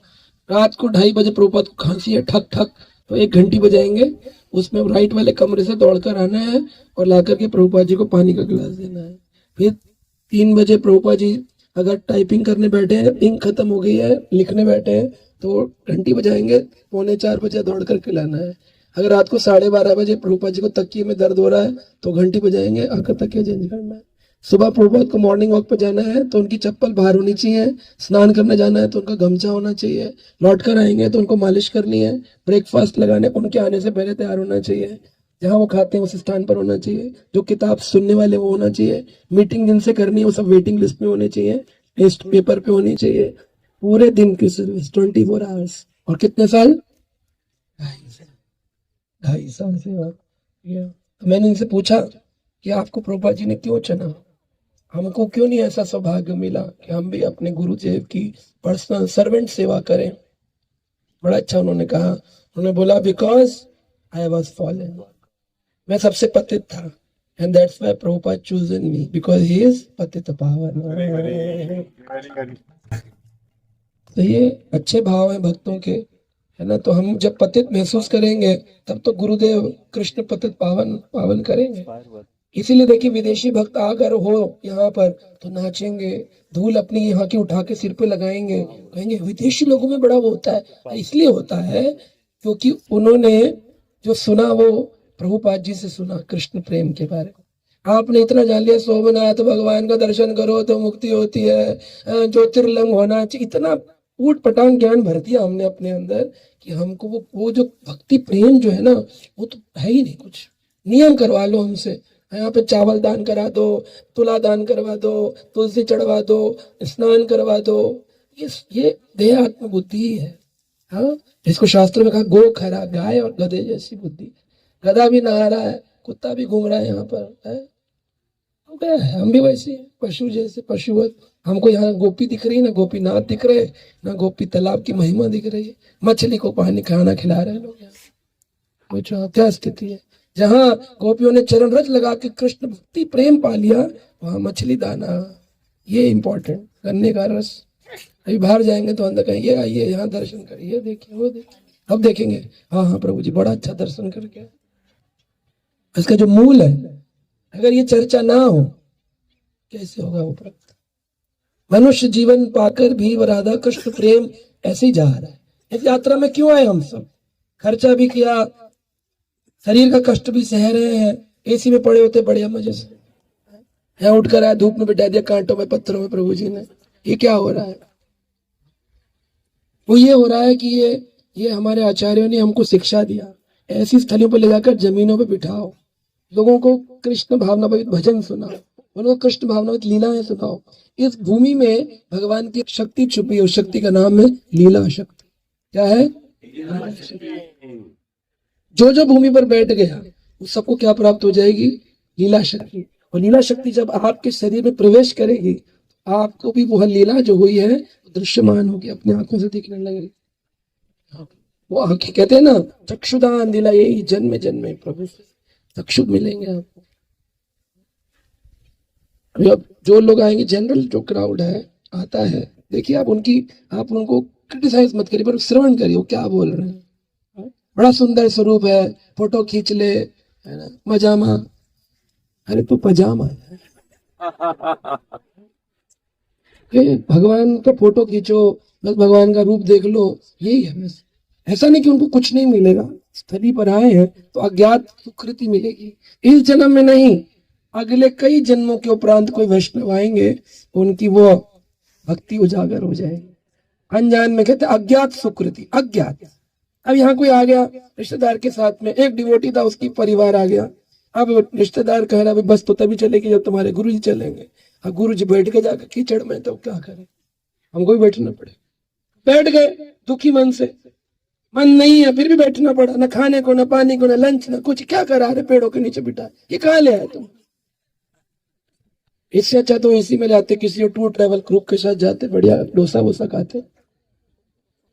रात को 2:30 बजे प्रभुपाद को खांसी है, ठक ठक, तो 1 घंटी बजाएंगे, उसमें राइट वाले कमरे से दौड़कर आना है और लाकर के प्रभुपाद जी को पानी का गिलास देना है। फिर 3 बजे प्रभुपाद जी अगर टाइपिंग करने बैठे हैं, इंक खत्म हो गई है, लिखने बैठे हैं, तो घंटी बजाएंगे, 3:45 बजे दौड़ कर के लाना है। अगर रात को 12:30 बजे प्रभुपाद जी को तकिए में दर्द हो रहा है तो घंटी बजाएंगे, आकर तकिया चेंज करना है। सुबह प्रभुपाद को मॉर्निंग वॉक पे जाना है तो उनकी चप्पल बाहर होनी चाहिए, स्नान करने जाना है तो उनका गमछा होना चाहिए, लौट कर आएंगे तो उनको मालिश करनी है, ब्रेकफास्ट लगाने उनके आने से पहले तैयार होना चाहिए, जहाँ वो खाते हैं उस स्थान पर होना चाहिए, जो किताब सुनने वाले वो होना चाहिए, मीटिंग जिनसे करनी है वो सब वेटिंग लिस्ट में होने चाहिए, टेस्ट पेपर पे होनी चाहिए, पूरे दिन की सर्विस 24 आवर्स। और कितने साल? 2.5 साल सेवा। तो मैंने इनसे पूछा कि आपको प्रभुपाद जी ने क्यों चुना, हमको क्यों नहीं ऐसा सौभाग्य मिला कि हम भी अपने गुरुदेव की पर्सनल सर्वेंट सेवा करें। बड़ा अच्छा उन्होंने कहा, उन्होंने बोला बिकॉज आई वॉज फॉलन, मैं सबसे पतित था, and that's why Prabhupada chosen me because he is पतित पावन। तो ये अच्छे भाव है भक्तों के, है ना। तो हम जब पतित महसूस करेंगे तब तो गुरुदेव कृष्ण पतित पावन पावन करेंगे। इसीलिए देखिए विदेशी भक्त अगर हो यहाँ पर तो नाचेंगे, धूल अपनी यहाँ की उठा के सिर पे लगाएंगे, कहेंगे विदेशी लोगों में बड़ा वो होता है। इसलिए होता है क्योंकि उन्होंने जो सुना वो प्रभुपाद जी से सुना कृष्ण प्रेम के बारे में। आपने इतना जान लिया सोमनाथ भगवान का दर्शन करो तो मुक्ति होती है, ज्योतिर्लिंग होना चाहिए, इतना ऊट पटांग ज्ञान भर दिया हमने अपने अंदर कि हमको वो जो भक्ति प्रेम जो है ना वो तो है ही नहीं कुछ। नियम करवा लो हमसे, यहाँ पे चावल दान करा दो, तुला दान करवा दो, तुलसी चढ़वा दो, स्नान करवा दो, ये देहात्म बुद्धि ही है। हाँ, इसको शास्त्र में कहा गो खरा, गाय और गधे जैसी बुद्धि। गधा भी नहा रहा है, कुत्ता भी घूम रहा है यहाँ पर, है क्या है, हम भी वैसे पशु जैसे पशुवत। हमको यहाँ गोपी दिख रही है ना, गोपीनाथ दिख रहे, ना गोपी तालाब की महिमा दिख रही है, मछली को पानी खाना खिला रहे हैं लोग यहाँ। क्या स्थिति है, जहाँ गोपियों ने चरण रज लगा के कृष्ण भक्ति प्रेम पा लिया, वहां मछली दाना, ये इंपॉर्टेंट, गन्ने का रस। अभी बाहर जाएंगे तो अंदर कहेंगे आइए यहाँ दर्शन करिए, देखिए वो देखिए, अब देखेंगे हाँ हाँ प्रभु जी बड़ा अच्छा दर्शन करके। इसका जो मूल है, अगर ये चर्चा ना हो कैसे होगा वो प्राप्त। मनुष्य जीवन पाकर भी राधा कृष्ण प्रेम ऐसे ही जा रहा है। इस यात्रा में क्यों आए हम सब, खर्चा भी किया, शरीर का कष्ट भी सह रहे हैं, एसी में पड़े होते बढ़िया मजे से, यहाँ उठ कर आया धूप में बिठा दिया कांटों में पत्थरों में प्रभु जी ने। ये क्या हो रहा है, वो ये हो रहा है कि ये हमारे आचार्यों ने हमको शिक्षा दिया, ऐसी स्थलियों पर ले जाकर जमीनों पर बिठाओ, लोगों को कृष्ण भावनामृत भजन सुनाओ, उनको कृष्ण भावनामृत लीलाएं सुनाओ। इस भूमि में भगवान की शक्ति छुपी है, उस शक्ति का नाम है लीला शक्ति। क्या है? जो जो भूमि पर बैठ गया उस सबको क्या प्राप्त हो जाएगी? लीला शक्ति। और लीला शक्ति जब आपके शरीर में प्रवेश करेगी तो आपको भी वह लीला जो हुई है दृश्यमान होगी, अपनी आंखों से दिखने लगेगी। वो आंखें कहते हैं ना चक्षुदान दिला, यही जन्म जन्म प्रभु से चक्षु मिलेंगे आपको। अभी अब जो लोग आएंगे, जनरल जो क्राउड है आता है, देखिए आप उनको क्रिटिसाइज मत करिए पर श्रवण करिए वो क्या बोल रहे हैं। बड़ा सुंदर स्वरूप है, फोटो खींच ले, है ना, मजामा। अरे तो पजामा है, भगवान का फोटो खींचो, बस भगवान का रूप देख लो, यही है बस। ऐसा नहीं कि उनको कुछ नहीं मिलेगा, स्थली पर आए हैं तो अज्ञात सुकृति मिलेगी, इस जन्म में नहीं, अगले कई जन्मों के उपरांत कोई वैष्णव आएंगे, उनकी वो भक्ति उजागर हो जाएगी। अनजान में कहते अज्ञात सुकृति, अज्ञात। अब यहाँ कोई आ गया रिश्तेदार के साथ में, एक डिवोटी था, उसकी परिवार आ गया, अब रिश्तेदार कह रहा है बस तो तभी चलेगी जब तुम्हारे गुरु जी चलेंगे। अब गुरु जी बैठ के जाकर कीचड़ में, तो क्या करें, हमको भी बैठना पड़े। बैठ गए दुखी मन से, मन नहीं है फिर भी बैठना पड़ा, न खाने को, न पानी को, न लंच, न कुछ, क्या करा रहे पेड़ों के नीचे बिठा, ये कहाँ ले आए तुम। इससे अच्छा तो इसी में जाते, किसी टूर ट्रैवल ग्रुप के साथ जाते, बढ़िया डोसा वोसा खाते।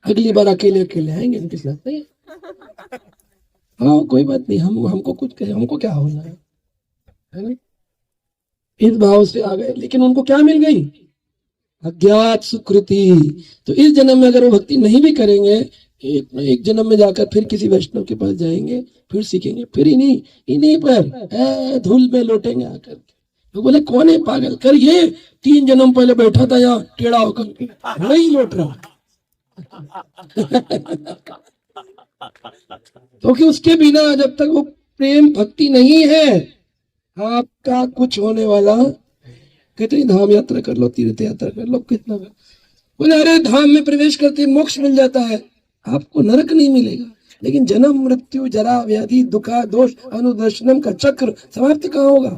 अगली बार अकेले अकेले आएंगे इनके साथ नहीं। हाँ कोई बात नहीं, हमको कुछ कहे, हमको क्या होना है ना, इस भाव से आ गए। लेकिन उनको क्या मिल गई, अज्ञात सुकृति। तो इस जन्म में अगर वो भक्ति नहीं भी करेंगे, एक जन्म में जाकर फिर किसी वैष्णव के पास जाएंगे, फिर सीखेंगे, फिर इन्हीं पर धूल में लौटेंगे आकर। तो बोले कौन है पागल, कर ये 3 जन्म पहले बैठा था यहाँ टेढ़ा होकर, नहीं लौट रहा। क्योंकि उसके बिना जब तक वो प्रेम भक्ति नहीं है, आपका कुछ होने वाला। कितनी धाम यात्रा कर लो, तीर्थ यात्रा कर लो, कितना बोले अरे धाम में प्रवेश करते मोक्ष मिल जाता है, आपको नरक नहीं मिलेगा, लेकिन जन्म मृत्यु जरा व्याधि दुखा दोष अनुदर्शनम का चक्र समाप्त कहाँ होगा।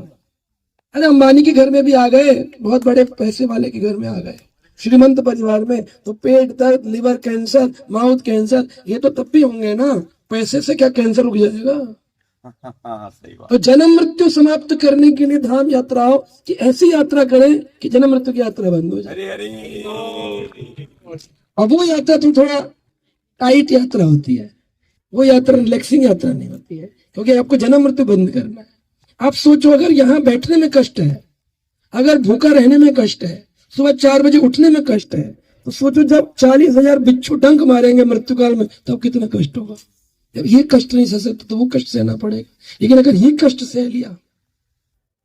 अरे अंबानी के घर में भी आ गए, बहुत बड़े पैसे वाले के घर में आ गए, श्रीमंत परिवार में, तो पेट दर्द, लिवर कैंसर, माउथ कैंसर, ये तो तब भी होंगे ना, पैसे से क्या कैंसर रुक जाएगा। सही बात। तो जन्म मृत्यु समाप्त करने के लिए धाम यात्राओं की ऐसी यात्रा करें कि जन्म मृत्यु की यात्रा बंद हो जाए। अब वो यात्रा तो थोड़ा टाइट यात्रा होती है, वो यात्रा रिलैक्सिंग यात्रा नहीं होती है, क्योंकि आपको जन्म मृत्यु बंद करना है। आप सोचो अगर यहाँ बैठने में कष्ट है, अगर भूखा रहने में कष्ट है, सुबह 4 बजे उठने में कष्ट है, तो सोचो जब 40,000 बिच्छू डंक मारेंगे मृत्यु काल में, तब कितना कष्ट होगा। जब ये कष्ट नहीं सह सकते तो वो कष्ट सहना पड़ेगा। लेकिन अगर ये कष्ट सह लिया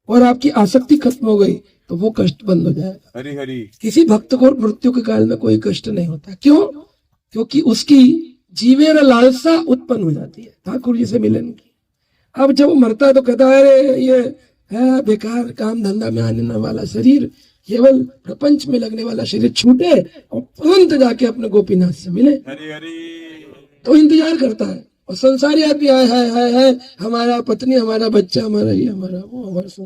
और आपकी आसक्ति खत्म हो गई, तो वो कष्ट बंद हो जाएगा। हरि हरि। किसी भक्त को मृत्यु के काल में कोई कष्ट नहीं होता। क्यों? क्योंकि उसकी जीवेर लालसा उत्पन्न हो जाती है ठाकुर जी से मिलने की। अब जब वो मरता है तो कहता है अरे ये है बेकार काम धंधा में आने वाला शरीर, केवल प्रपंच में लगने वाला शरीर छूटे और तुरंत जाके अपने गोपीनाथ से मिले। हरि हरि। तो इंतजार करता है, और संसारी आदमी है हमारा पत्नी, हमारा बच्चा, हमारा ये, हमारा वो, हमारा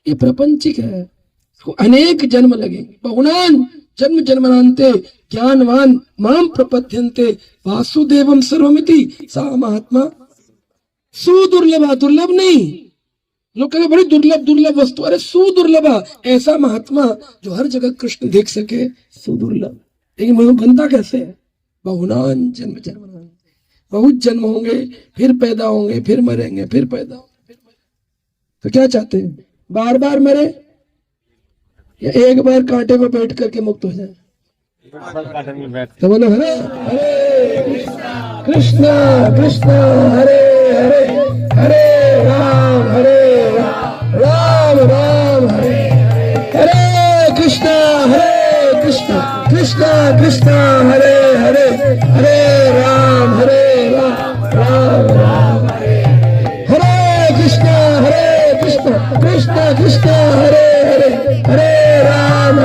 ये प्रपंचिक है, तो अनेक जन्म लगेंगे। बहुनान जन्म जन्मनान्ते ज्ञानवान माम प्रपद्यन्ते वासुदेवम सर्वमिति सा महात्मा सुदुर्लभा। दुर्लभ नहीं, लोग कहते बड़ी दुर्लभ वस्तु, अरे सुदुर्लभा, ऐसा महात्मा जो हर जगह कृष्ण देख सके, सुदुर्लभ। लेकिन बनता कैसे है? बहुनान जन्म जन्मनान्ते, बहुत जन्म होंगे, फिर पैदा होंगे, फिर मरेंगे, फिर पैदा होंगे, फिर मरेंगे। तो क्या चाहते हैं, बार बार मरे या एक बार कांटे में बैठ करके मुक्त हो जाए? तो बोलो हरे हरे कृष्णा कृष्णा हरे हरे, हरे राम राम राम हरे हरे, कृष्णा कृष्णा कृष्णा हरे हरे, हरे राम राम राम हरे कृष्णा कृष्णा कृष्णा हरे हरे, हरे राम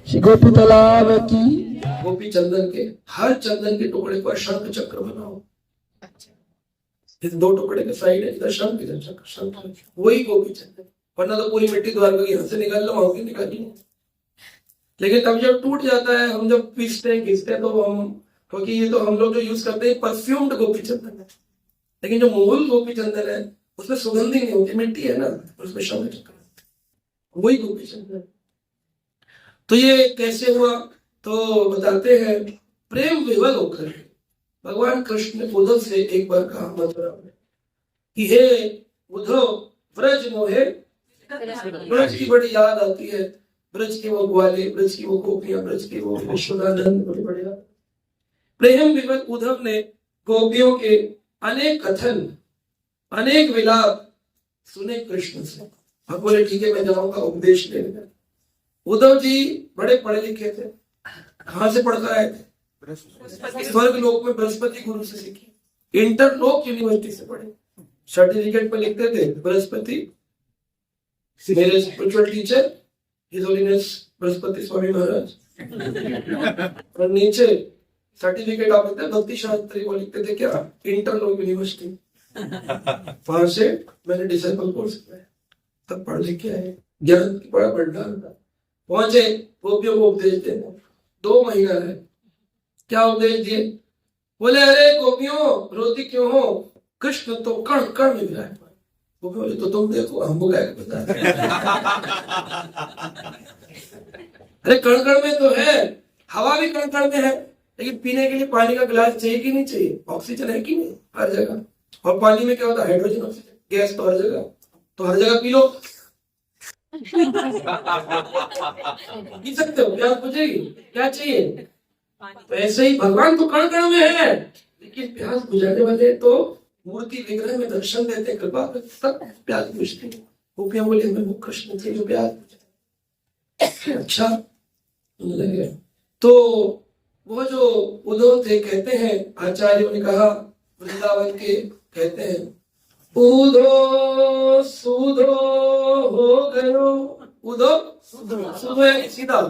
श्री गोपी तालाब की गोपी चंदन के हर चंदन के टुकड़े पर शंख चक्र बनाओ। इस 2 टुकड़े के साइड है, इधर शंख इधर चक्र, शंख वही गोपी चंदन। वरना तो पूरी मिट्टी द्वार यहाँ से निकाल लो, वहां से निकाल लो। लेकिन तब जब टूट जाता है, हम जब पीसते हैं घिसते हैं, तो हम, क्योंकि ये तो हम लोग जो यूज करते हैं परफ्यूम्ड गोपी चंदन है, लेकिन जो मूल गोपी चंदन है उसमें सुगंधी नहीं होती, मिट्टी है ना, उसमें शंख चक्र, वही गोपी चंदन। तो ये कैसे हुआ? तो बताते हैं, प्रेम विवल होकर भगवान कृष्ण ने उद्धव से एक बार कहा मथुरा में कि हे उद्धव, ब्रज मोहे, ब्रज की बड़ी याद आती है, ब्रज के वो ग्वाले, ब्रज की वो गोपियां, ब्रज के वो यशोदानंद, बड़े बड़े। प्रेम विवश उद्धव ने गोपियों के अनेक कथन, अनेक विलाप सुने कृष्ण से। अब बोले ठीक है मैं जाऊंगा उपदेश लेने। उद्धव जी बड़े पढ़े लिखे थे। कहां से पढ़कर आए थे? स्वर्ग लोक में बृहस्पति गुरु से सीखी। इंटरलोक यूनिवर्सिटी से पढ़े। सर्टिफिकेट पर लिखते थे बृहस्पति मेरे spiritual teacher his holiness Brihaspati Swami Maharaj, और नीचे सर्टिफिकेट आप लिखते भक्ति शास्त्री, वो लिखते थे क्या? इंटरलोक यूनिवर्सिटी। वहां से मैंने डिसाइपल कोर्स किया, तब पढ़ लिख के आए। ज्ञान की बड़ा भंडार था। पहुंचे गोपियों को उपदेश देने। 2 महीना रहे। क्या उपदेश दिए? बोले अरे गोपियों रोती क्यों हो? कृष्ण तो कण कण में विराजमान। गोपियों बोले तो तुम देखो हमको क्या पता है। अरे कण कण में तो है, हवा भी कण कण में है, लेकिन पीने के लिए पानी का गिलास चाहिए कि नहीं चाहिए? ऑक्सीजन है कि नहीं हर जगह? और पानी में क्या होता है? हाइड्रोजन ऑक्सीजन गैस तो हर जगह, तो हर जगह पी लो। पी सकते हो, प्यास बुझेगी। क्या चाहिए? तो ऐसे ही भगवान तो कण कण में है, लेकिन प्यास बुझाने वाले तो मूर्ति विग्रह में दर्शन देते, कृपा तब प्यास बुझती। गोपियां बोले मैं वो कृष्ण थे जो प्यास बुझाते। अच्छा लगे। तो वो जो उद्धव थे, कहते हैं आचार्यों ने कहा वृंदावन के, कहते हैं उधो सुधो हो गयो। उधो सुधो यानी सीधा।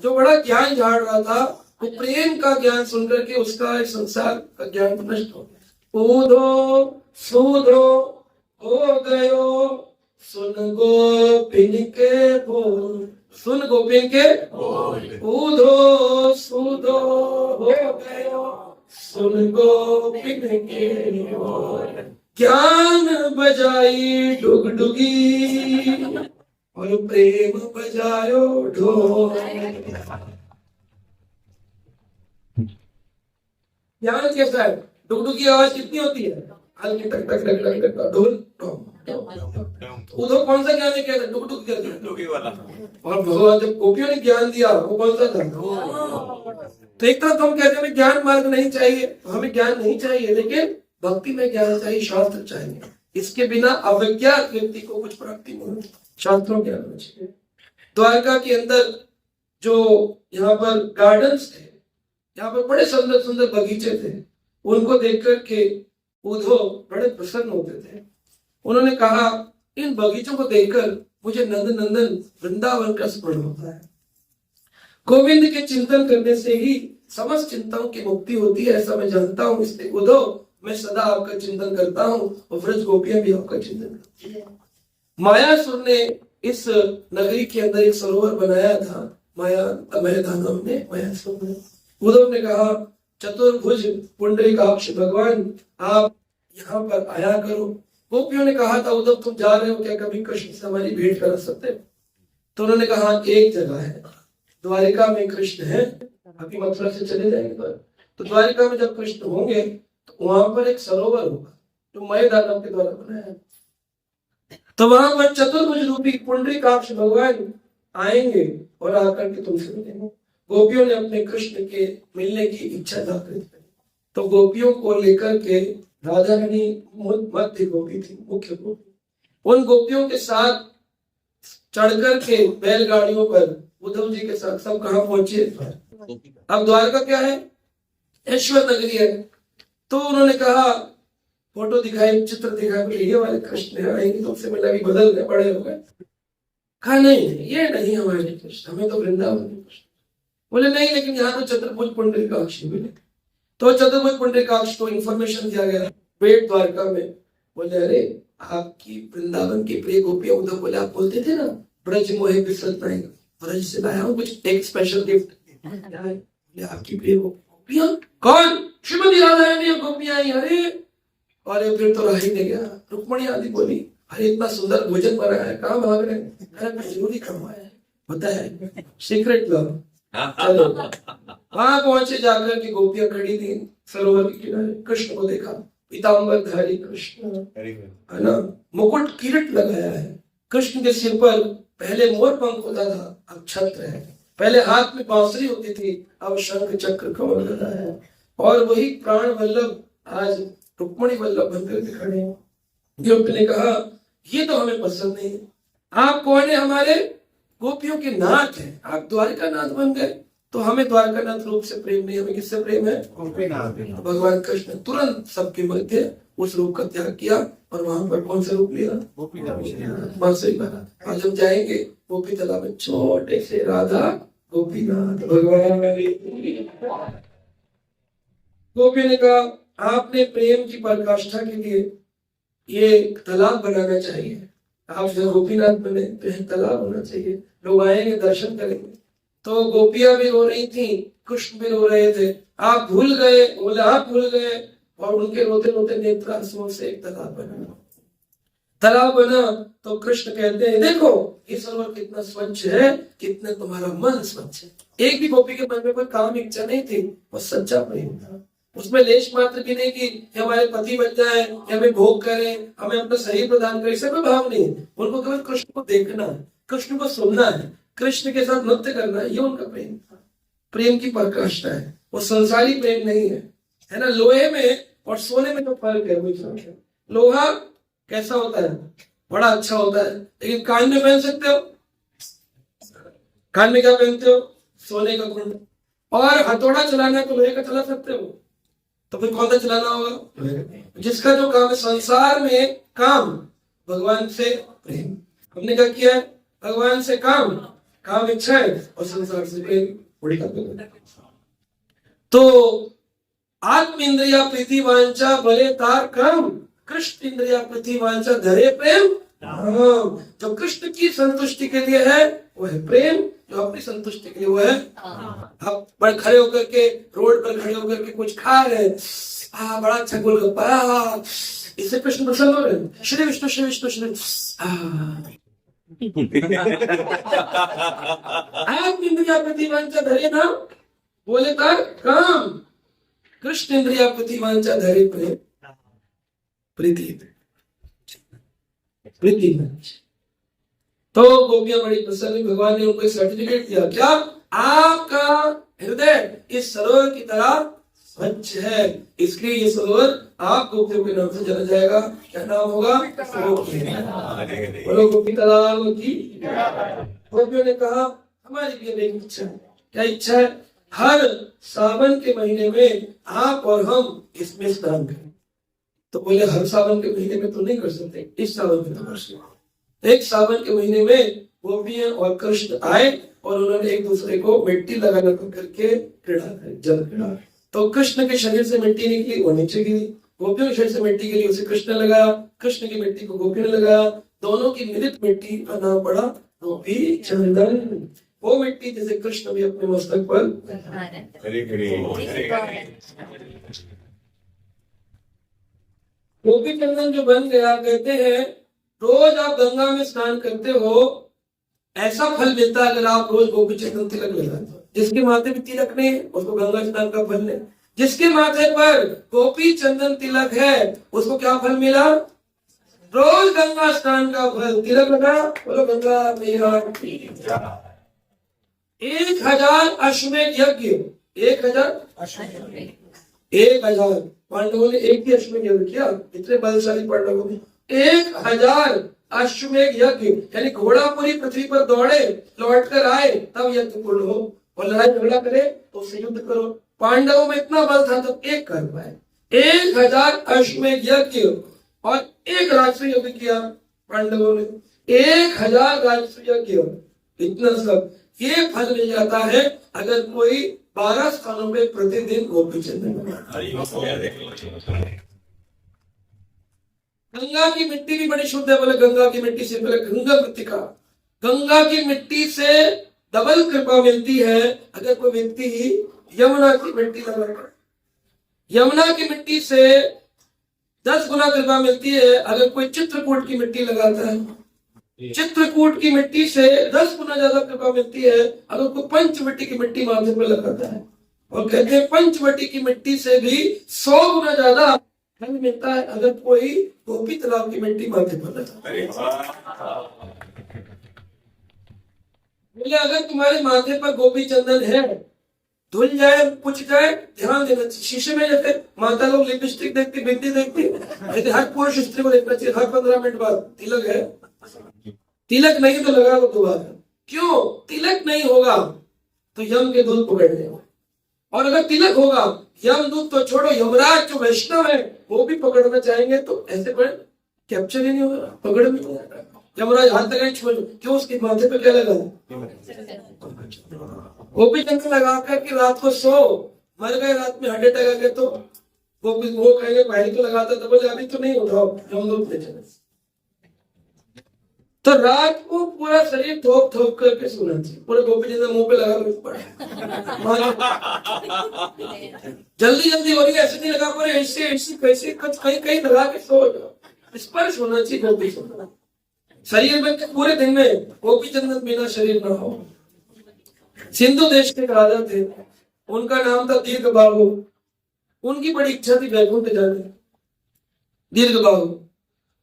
जो बड़ा ज्ञान झाड़ रहा था, वो प्रेम का ज्ञान सुनकर के उसका संसार का ज्ञान नष्ट हो गया। उधो सुधो हो गयो सुन गोपिन के बोल। सुन गोपिन के उधो सुधो हो गयो सुन गोपिन के बोल। ज्ञान बजाई डुगडुगी और प्रेम बजायो ढोल। ज्ञान कैसा है? डुगडुगी आवाज कितनी होती है? हल्की टक टक टक टक टक। ढोल उधर कौन सा ज्ञान है? क्या डुगडुग डुगडुगी वाला। और भगवान जब गोपियों ने ज्ञान दिया वो कौन सा था? तो एक तरफ हम कहते हैं ज्ञान मार्ग नहीं चाहिए, हमें ज्ञान नहीं चाहिए, लेकिन भक्ति में ज्ञान चाहिए, शास्त्र चाहिए। इसके बिना अविज्ञात व्यक्ति को कुछ प्राप्ति नहीं होती। शास्त्रों के ज्ञान चाहिए। द्वारका के अंदर जो यहाँ पर गार्डन्स थे, यहाँ पर बड़े सुंदर सुंदर बगीचे थे, उनको देख कर के उद्धव बड़े प्रसन्न होते थे। उन्होंने कहा इन बगीचों को देखकर मुझे नंद नंदन वृंदावन का स्मरण होता है। गोविंद के चिंतन करने से ही समस्त चिंताओं की मुक्ति होती है, ऐसा मैं जानता हूँ। इसलिए उद्धव मैं सदा आपका चिंतन करता हूँ और व्रज गोपियां भी आपका चिंतन करती है। मायासुर ने इस नगरी के अंदर एक सरोवर बनाया था। मायाधानव ने, मायासुर ने। उद्धव ने कहा चतुर्भुज पुंडरीकाक्ष भगवान आप यहाँ पर आया करो। गोपियों ने कहा था उद्धव तुम जा रहे हो क्या, कभी कृष्ण से हमारी भेंट करा सकते? तो उन्होंने कहा एक जगह है, द्वारिका में कृष्ण है, अभी मथुरा से चले जाएंगे तो द्वारिका में जब कृष्ण होंगे तो वहां पर एक सरोवर होगा जो मय दानव के द्वारा बनाया है। तो वहां पर चतुर्भुज रूपी पुंडरीकाक्ष भगवान आएंगे और आकर के तुमसे मिलेंगे। गोपियों ने अपने कृष्ण के मिलने की इच्छा जागृत करी। तो गोपियों को लेकर के राधा रानी मध्य गोपी थी, मुख्य गोपी, उन गोपियों के साथ चढ़कर के बैलगाड़ियों पर उद्धव जी के साथ सब कहां पहुंचे? अब द्वारका क्या है? ऐश्वर्य नगरी है। तो उन्होंने कहा फोटो दिखाई, चित्र दिखाई, ये वाले कृष्ण आएंगे तुमसे मिला, भी बदल गए, बड़े हो गए। कहा नहीं ये नहीं हमारे कृष्ण, हमें तो वृंदावन के कृष्ण। बोले नहीं लेकिन यहाँ तो चतुर्भुज पुंडरीकाक्ष मिले। तो चतुर्भुज पुंडरीकाक्ष को इंफॉर्मेशन दिया गया बेट द्वारका में। बोले अरे आपकी वृंदावन की प्रिय गोपियां। उद्धव बोले आप बोलते थे ना ब्रज मोहे बिसरत नहीं, ब्रज से लाया हूँ कुछ एक स्पेशल गिफ्ट। बोले आपकी प्रिय गोपियां कौन? श्रीमती राधा रानी गोपियां आई। अरे फिर तो राही ने गया। रुक्मणी आदि बोली अरे इतना सुंदर भोजन बनाया है, कहाँ भाग रहे हैं? अरे जरूरी कमाया है, पता है सीक्रेट लव। चलो वहां पहुंचे, जाकर के गोपियां खड़ी थी सरोवर के किनारे। कृष्ण को देखा, पीताम्बरधारी कृष्ण है ना, मुकुट किरीट लगाया है। कृष्ण के सिर पर पहले मोर पंख होता था, अब छत्र है। पहले हाथ में बांसुरी होती थी, अब शंख चक्र कमल गदा है। और वही प्राण वल्लभ आज रुक्मणी वल्लभ बनकर के खड़े हैं। गोप ने कहा ये तो हमें पसंद नहीं है, आप कौन है? हमारे गोपियों के नाथ हैं, आप द्वारका नाथ बन गए, तो हमें द्वारका नाथ रूप से प्रेम नहीं, हमें किससे प्रेम है? तो भगवान कृष्ण तुरंत सबके मध्य उस रूप का त्याग किया और वहां पर कौन सा रूप लिया? आज हम जाएंगे गोपी तालाब में, छोटे से राधा गोपीनाथ भगवान। गोपी ने कहा आपने प्रेम की पराकाष्ठा के लिए ये तालाब बनाना चाहिए, आप जब गोपीनाथ बने तो यह तालाब होना चाहिए, लोग आएंगे दर्शन करेंगे। तो गोपियां भी रो रही थी, कृष्ण भी रो रहे थे, आप भूल गए, बोले आप भूल गए, और उनके रोते रोते नेत्रांसुओं से एक तालाब बना। तालाब बना तो कृष्ण कहते हैं देखो ये सरोवर कितना स्वच्छ है, कितना तुम्हारा मन स्वच्छ है। एक भी गोपी के मन में कोई काम इच्छा नहीं थी, वो सच्चा प्रेम था। उसमें लेश मात्र भी नहीं कि हमारे पति बन जाए, हमें भोग करें, हमें अपना शरीर प्रदान करें, इससे कोई भाव नहीं है। उनको केवल कृष्ण को देखना है, कृष्ण को सुनना है, कृष्ण के साथ नृत्य करना है, ये उनका प्रेम था। प्रेम की पराकाष्ठा है, वो संसारी प्रेम नहीं है ना। लोहे में और सोने में जो फर्क है वो फर्क है। लोहा कैसा होता है? बड़ा अच्छा होता है, लेकिन कान में पहन सकते हो? कान में क्या पहनते हो? सोने का कुंड। और हथौड़ा चलाना है तो लोहे का चला सकते हो, तो फिर कौन सा चलाना होगा? जिसका जो काम है संसार में काम, भगवान से प्रेम। हमने क्या किया? भगवान से काम, काम इच्छा है, और संसार से प्रेम। बड़ी तो आत्म इंद्रिया प्रीति वांछा भले तार काम, कृष्ण इंद्रिया प्रीति वांछा धरे प्रेम। जो कृष्ण की संतुष्टि के लिए है वो है प्रेम, जो अपनी संतुष्टि के लिए वो है। आप बड़े खड़े होकर के रोड पर खड़े होकर के कुछ खा रहे हैं, बड़ा अच्छा गोलगप्पा, इससे कृष्ण प्रसन्न हो रहे हैं। श्री विष्णु श्री विष्णु श्री आत्म इंद्रिया प्रीति वांछा धरे ना बोले तार काम, कृष्ण इंद्रिया प्रीति वांछा धरे प्रेम। प्रीति प्रीति तो गोपियां बड़ी प्रसन्न, भगवान ने उनको सर्टिफिकेट दिया, क्या आपका हृदय इस सरोवर की तरह स्वच्छ है, इसलिए ये सरोवर आप गोपियों के नाम से जाना जाएगा। क्या नाम होगा? बोलो गोपी तालाब की। गोपियों ने कहा हमारी भी एक इच्छा है। क्या इच्छा है? हर सावन के महीने में आप और हम इसमें स्नान करें। तो बोले हर सावन के महीने में तो नहीं कर सकते, इस सावन में तो कर सकते। एक सावन के महीने में गोपियां और कृष्ण आए और उन्होंने एक दूसरे को मिट्टी लगा करके क्रीड़ा करी, जल क्रीड़ा। तो कृष्ण के शरीर से मिट्टी निकली, वो नीचे गिरी, गोपियों के शरीर से मिट्टी गिरी, उसे कृष्ण लगाया, कृष्ण की मिट्टी को गोपी ने लगाया, दोनों की मिलित मिट्टी का नाम पड़ा गोपी चंदन। वो मिट्टी जैसे कृष्ण भी अपने मस्तक पर। गोपी चंदन जो बन गया, कहते हैं रोज आप गंगा में स्नान करते हो, ऐसा फल मिलता है अगर आप रोज गोपी चंदन तिलक लगाते हो। जिसके माथे पे तिलक नहीं उसको गंगा स्नान का फल नहीं, जिसके माथे पर गोपी चंदन तिलक है उसको क्या फल मिला? रोज गंगा स्नान का फल। तिलक लगा, बोलो गंगा मैया। 1000 अश्वमेध यज्ञ, 1000 पांडवों ने एक ही अश्वमेध यज्ञ किया, इतने बलशाली पांडवों ने 1000 अश्वमेध यज्ञ, यानी घोड़ा पूरी पृथ्वी पर दौड़े लौट कर आए तब यज्ञ पूर्ण हो, और लड़ाई झगड़ा करे तो उससे युद्ध करो। पांडवों में इतना बल था तो एक कर पाए। 1000 अश्वमेध यज्ञ और एक राजसूय यज्ञ किया पांडवों ने, 1000 राजसूय यज्ञ। इतना सब ये फल मिल जाता है अगर कोई 12 स्थानों में प्रतिदिन गोपी चंदन। गंगा की मिट्टी भी बड़ी शुद्ध है, बोले गंगा की मिट्टी से, बोले गंगा मृत्तिका, गंगा की मिट्टी से डबल कृपा मिलती है अगर कोई व्यक्ति यमुना की मिट्टी लगाता। यमुना की मिट्टी से 10 गुना कृपा मिलती है अगर कोई चित्रकूट की मिट्टी लगाता है। चित्रकूट की मिट्टी से 10 गुना ज्यादा कृपा मिलती है अगर कोई पंचवटी की मिट्टी माथे पर लगाता है। और कहते हैं पंचवटी की मिट्टी से भी 100 गुना ज्यादा फल मिलता है अगर कोई गोपी तालाब की मिट्टी माथे पर लगाता है। बोले अगर तुम्हारे माथे पर गोपी चंदन है धुल जाए कुछ जाए ध्यान देना चाहिए। शीशे में जैसे माता लोग लिपस्टिक देखती, बिंदी देखती, ऐसे हर पुरुष स्त्री को देखना चाहिए हर 15 मिनट बाद तिलक है, तिलक नहीं तो लगा लो दोबारा। क्यों? तिलक नहीं होगा तो यम के दूत पकड़ लेगा, और अगर तिलक होगा यम दूत तो छोड़ो, यमराज जो वैष्णव है वो भी पकड़ना चाहेंगे तो ऐसे पकड़ कैप्चर ही नहीं होगा, पकड़ में नहीं आता। यमराज हाथ तक नहीं छोड़, क्यों? उसके माथे पे क्या लगा? गोपी चंद्र लगा करके रात को सो, मर गए रात में हार्ट अटैक आ गया तो गोपी वो कहेंगे पहले तो लगाता था, बोले अभी तो नहीं उठाओ, यमदूत ले चले। तो रात को पूरा शरीर थोप थोप करके सोना चाहिए, पूरे गोपी चंद्र मुंह पे लगा पड़ा। जल्दी जल्दी हो रही है, ऐसे नहीं लगा पड़े, ऐसे ऐसे कैसे कहीं कहीं लगा के सो जाओ। स्पर्श होना चाहिए गोपी चंद्र शरीर में, पूरे दिन में गोपी चंद्र बिना शरीर ना हो। सिंधु देश के राजा थे, उनका नाम था दीर्घ बाहु। उनकी बड़ी इच्छा थी वैकुंठ जाने, दीर्घ बाहु।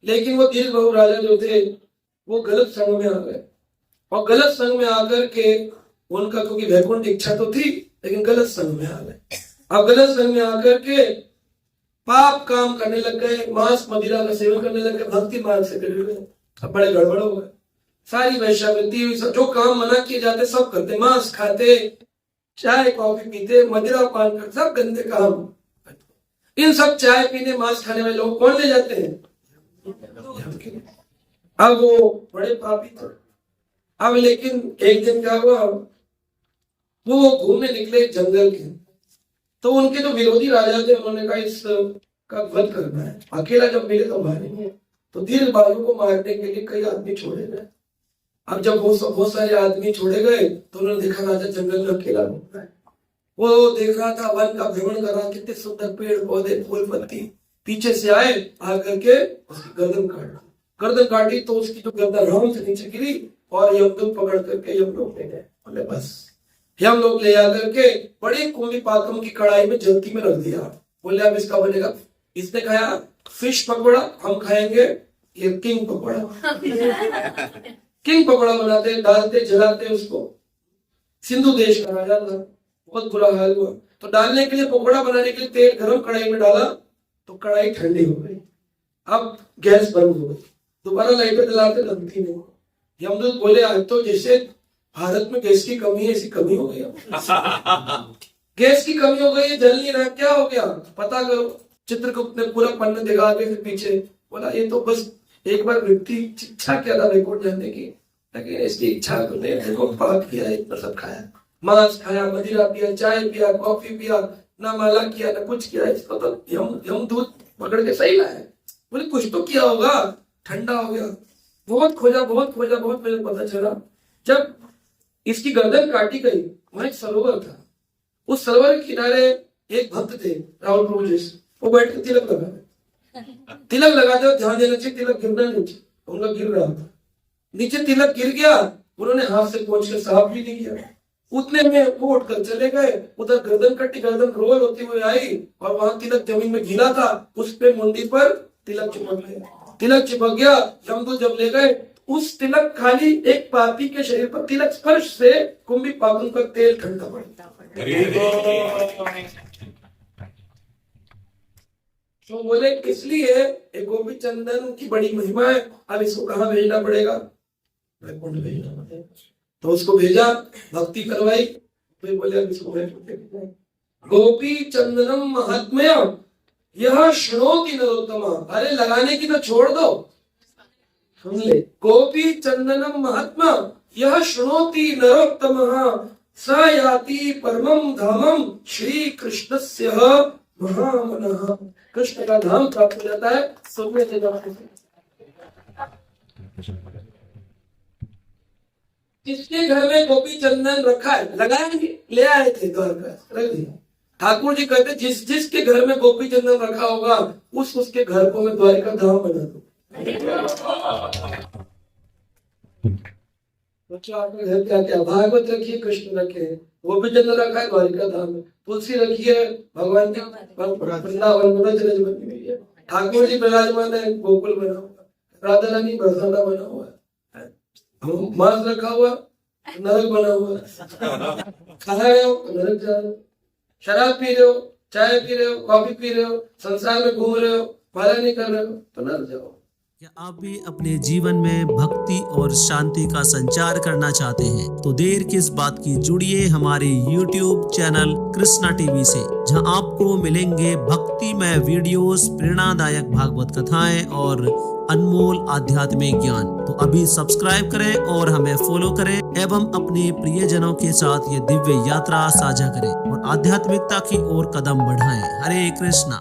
लेकिन वो दीर्घ बाहु राजा जो थे वो गलत संग में आ गए, और गलत संग में आकर के उनका, क्योंकि वैकुंठ इच्छा तो थी लेकिन गलत संग में आ गए। अब गलत संग में आकर के पाप काम करने लग गए, मांस मदिरा का सेवन करने लग गए, भक्ति मार्ग से कर गए। अब बड़े गड़बड़ हो गए, सारी वैश्यावृत्ति, जो काम मना किए जाते सब करते, मांस खाते, चाय कॉफी पीते, मदिरा पान करते, सब गंदे काम। इन सब चाय पीने मांस खाने वाले लोग कौन ले जाते हैं? अब वो बड़े पापी थे। अब लेकिन एक दिन क्या हुआ, वो घूमने निकले जंगल के, तो उनके जो विरोधी राजा थे उन्होंने कहा इसका वध करना है, अकेला जब मिले तो मारेंगे। तो दीर्घ बाहु को मारने के लिए कई आदमी छोड़े गए। अब जब बहुत सारे आदमी छोड़े गए तो उन्होंने देखा राजा जंगल में अकेला घूम रहा है। वो देख रहा था, वन का भ्रमण कर रहा, कितने सुंदर पेड़ पौधे फूल पत्ती। पीछे से आए, आकर के उसकी गर्दन काटी तो उसकी जो गर्दन राउंड से नीचे गिरी, और यमदूत पकड़ करके यमलोक ले गए। बोले बस, यमलोक ले आकर के बड़े कुंभी पाकम की कढ़ाई में जल्दी में रख दिया। बोले अब इसका बनेगा, इसने खाया फिश पकौड़ा, हम खाएंगे ये किंग पकौड़ा। किंग पकौड़ा बनाते, डालते, जलाते उसको। सिंधु देश का राजा था, बहुत बुरा हाल हुआ। तो डालने के लिए, पकौड़ा बनाने के लिए तेल गरम कढ़ाई में डाला तो कढ़ाई ठंडी हो गई। अब गैस बंद हो गई, दोबारा लाइटें जलाते, लगती नहीं। यमदूत बोले आज तो जैसे भारत में गैस की कमी है, ऐसी कमी हो गई। गैस की कमी हो गई, जल नहीं रहा, क्या हो गया पता करो। चित्रगुप्त ने पूरा पन्ना दिखा के पीछे बोला ये तो बस एक बार व्यक्ति इच्छा किया था वैकुंठ जाने की, लेकिन इसकी इच्छा को नहीं, देखो पाप किया, इतना सब खाया, मांस खाया, मदिरा पिया, चाय पिया, कॉफी पिया, ना माला किया ना कुछ किया। इसको तो यमदूत पकड़ के सही लाया। बोले कुछ तो किया होगा, ठंडा हो गया। बहुत खोजा, बहुत मेरे पता चला, जब इसकी गर्दन काटी गई वहां एक सरोवर था, उस सरोवर के किनारे एक भक्त थे राहुल प्रभु जैसे, वो बैठ के तिलक लगाते हो, ध्यान देना चाहिए, तिलक गिरना नहीं चाहिए। उनका गिर रहा था, नीचे तिलक गिर गया, उन्होंने हाथ से पोंछ के साफ भी नहीं किया। उतने में वो उठकर चले गए, उधर गर्दन कटी, गर्दन रोल होती हुई आई, और वहां तिलक जमीन में गीला था, उस पे मुंडी पर तिलक चिपक गया। तिलक चिपक गया, यमदूत जब ले गए, उस तिलक खाली एक पापी के शरीर पर तिलक स्पर्श से कुंभी पागुन का तेल ठंडा पड़ता। तो बोले इसलिए एक गोपी चंदन की बड़ी महिमा है। अब इसको कहाँ भेजना पड़ेगा? वैकुंठ भेजना पड़ेगा। तो उसको भेजा, भक्ति करवाई, फिर बोले अब इसको गोपी चंदनम महात्म्य यह श्रोति नरोत्तमा। अरे लगाने की तो छोड़ दो, सुन ले, गोपी चंदनम महात्मा यह श्रोति नरोत्तमः स याति परमं धामं श्री कृष्णस्य महामनः। कृष्ण का धाम प्राप्त हो जाता है सुनने से। किसके घर में गोपी चंदन रखा है? लगाएंगे, ले आए थे द्वारका, रख दिया। ठाकुर जी कहते जिसके घर में गोपी चंदन रखा होगा उसके घर को मैं द्वारिका धाम बना दूं। आपके घर क्या क्या, भागवत रखिए, कृष्ण रखे, गोपी चंदन रखा है द्वारिका धाम में, तुलसी रखिए, भगवान की वृंदावन बनी हुई है, ठाकुर जी विराजमान है, गोकुल बना हुआ, राधा रानी बरसाना बना हुआ है, मांस रखा हुआ, नरक बना हुआ है। खा रहे हो नरक जा रहे हो, शराब पी रहे हो, चाय पी रहे हो, कॉफी पी रहे हो, संसार में घूम रहे हो, माला नहीं कर रहे हो तो नरक जाओ। क्या आप भी अपने जीवन में भक्ति और शांति का संचार करना चाहते हैं तो देर किस बात की, जुड़िए हमारे YouTube चैनल कृष्णा टीवी से, जहां आपको मिलेंगे भक्तिमय वीडियोस, प्रेरणादायक भागवत कथाएं और अनमोल आध्यात्मिक ज्ञान। तो अभी सब्सक्राइब करें और हमें फॉलो करें एवं अपने प्रियजनों के साथ ये दिव्य यात्रा साझा करें और आध्यात्मिकता की ओर कदम बढ़ाएं। हरे कृष्णा।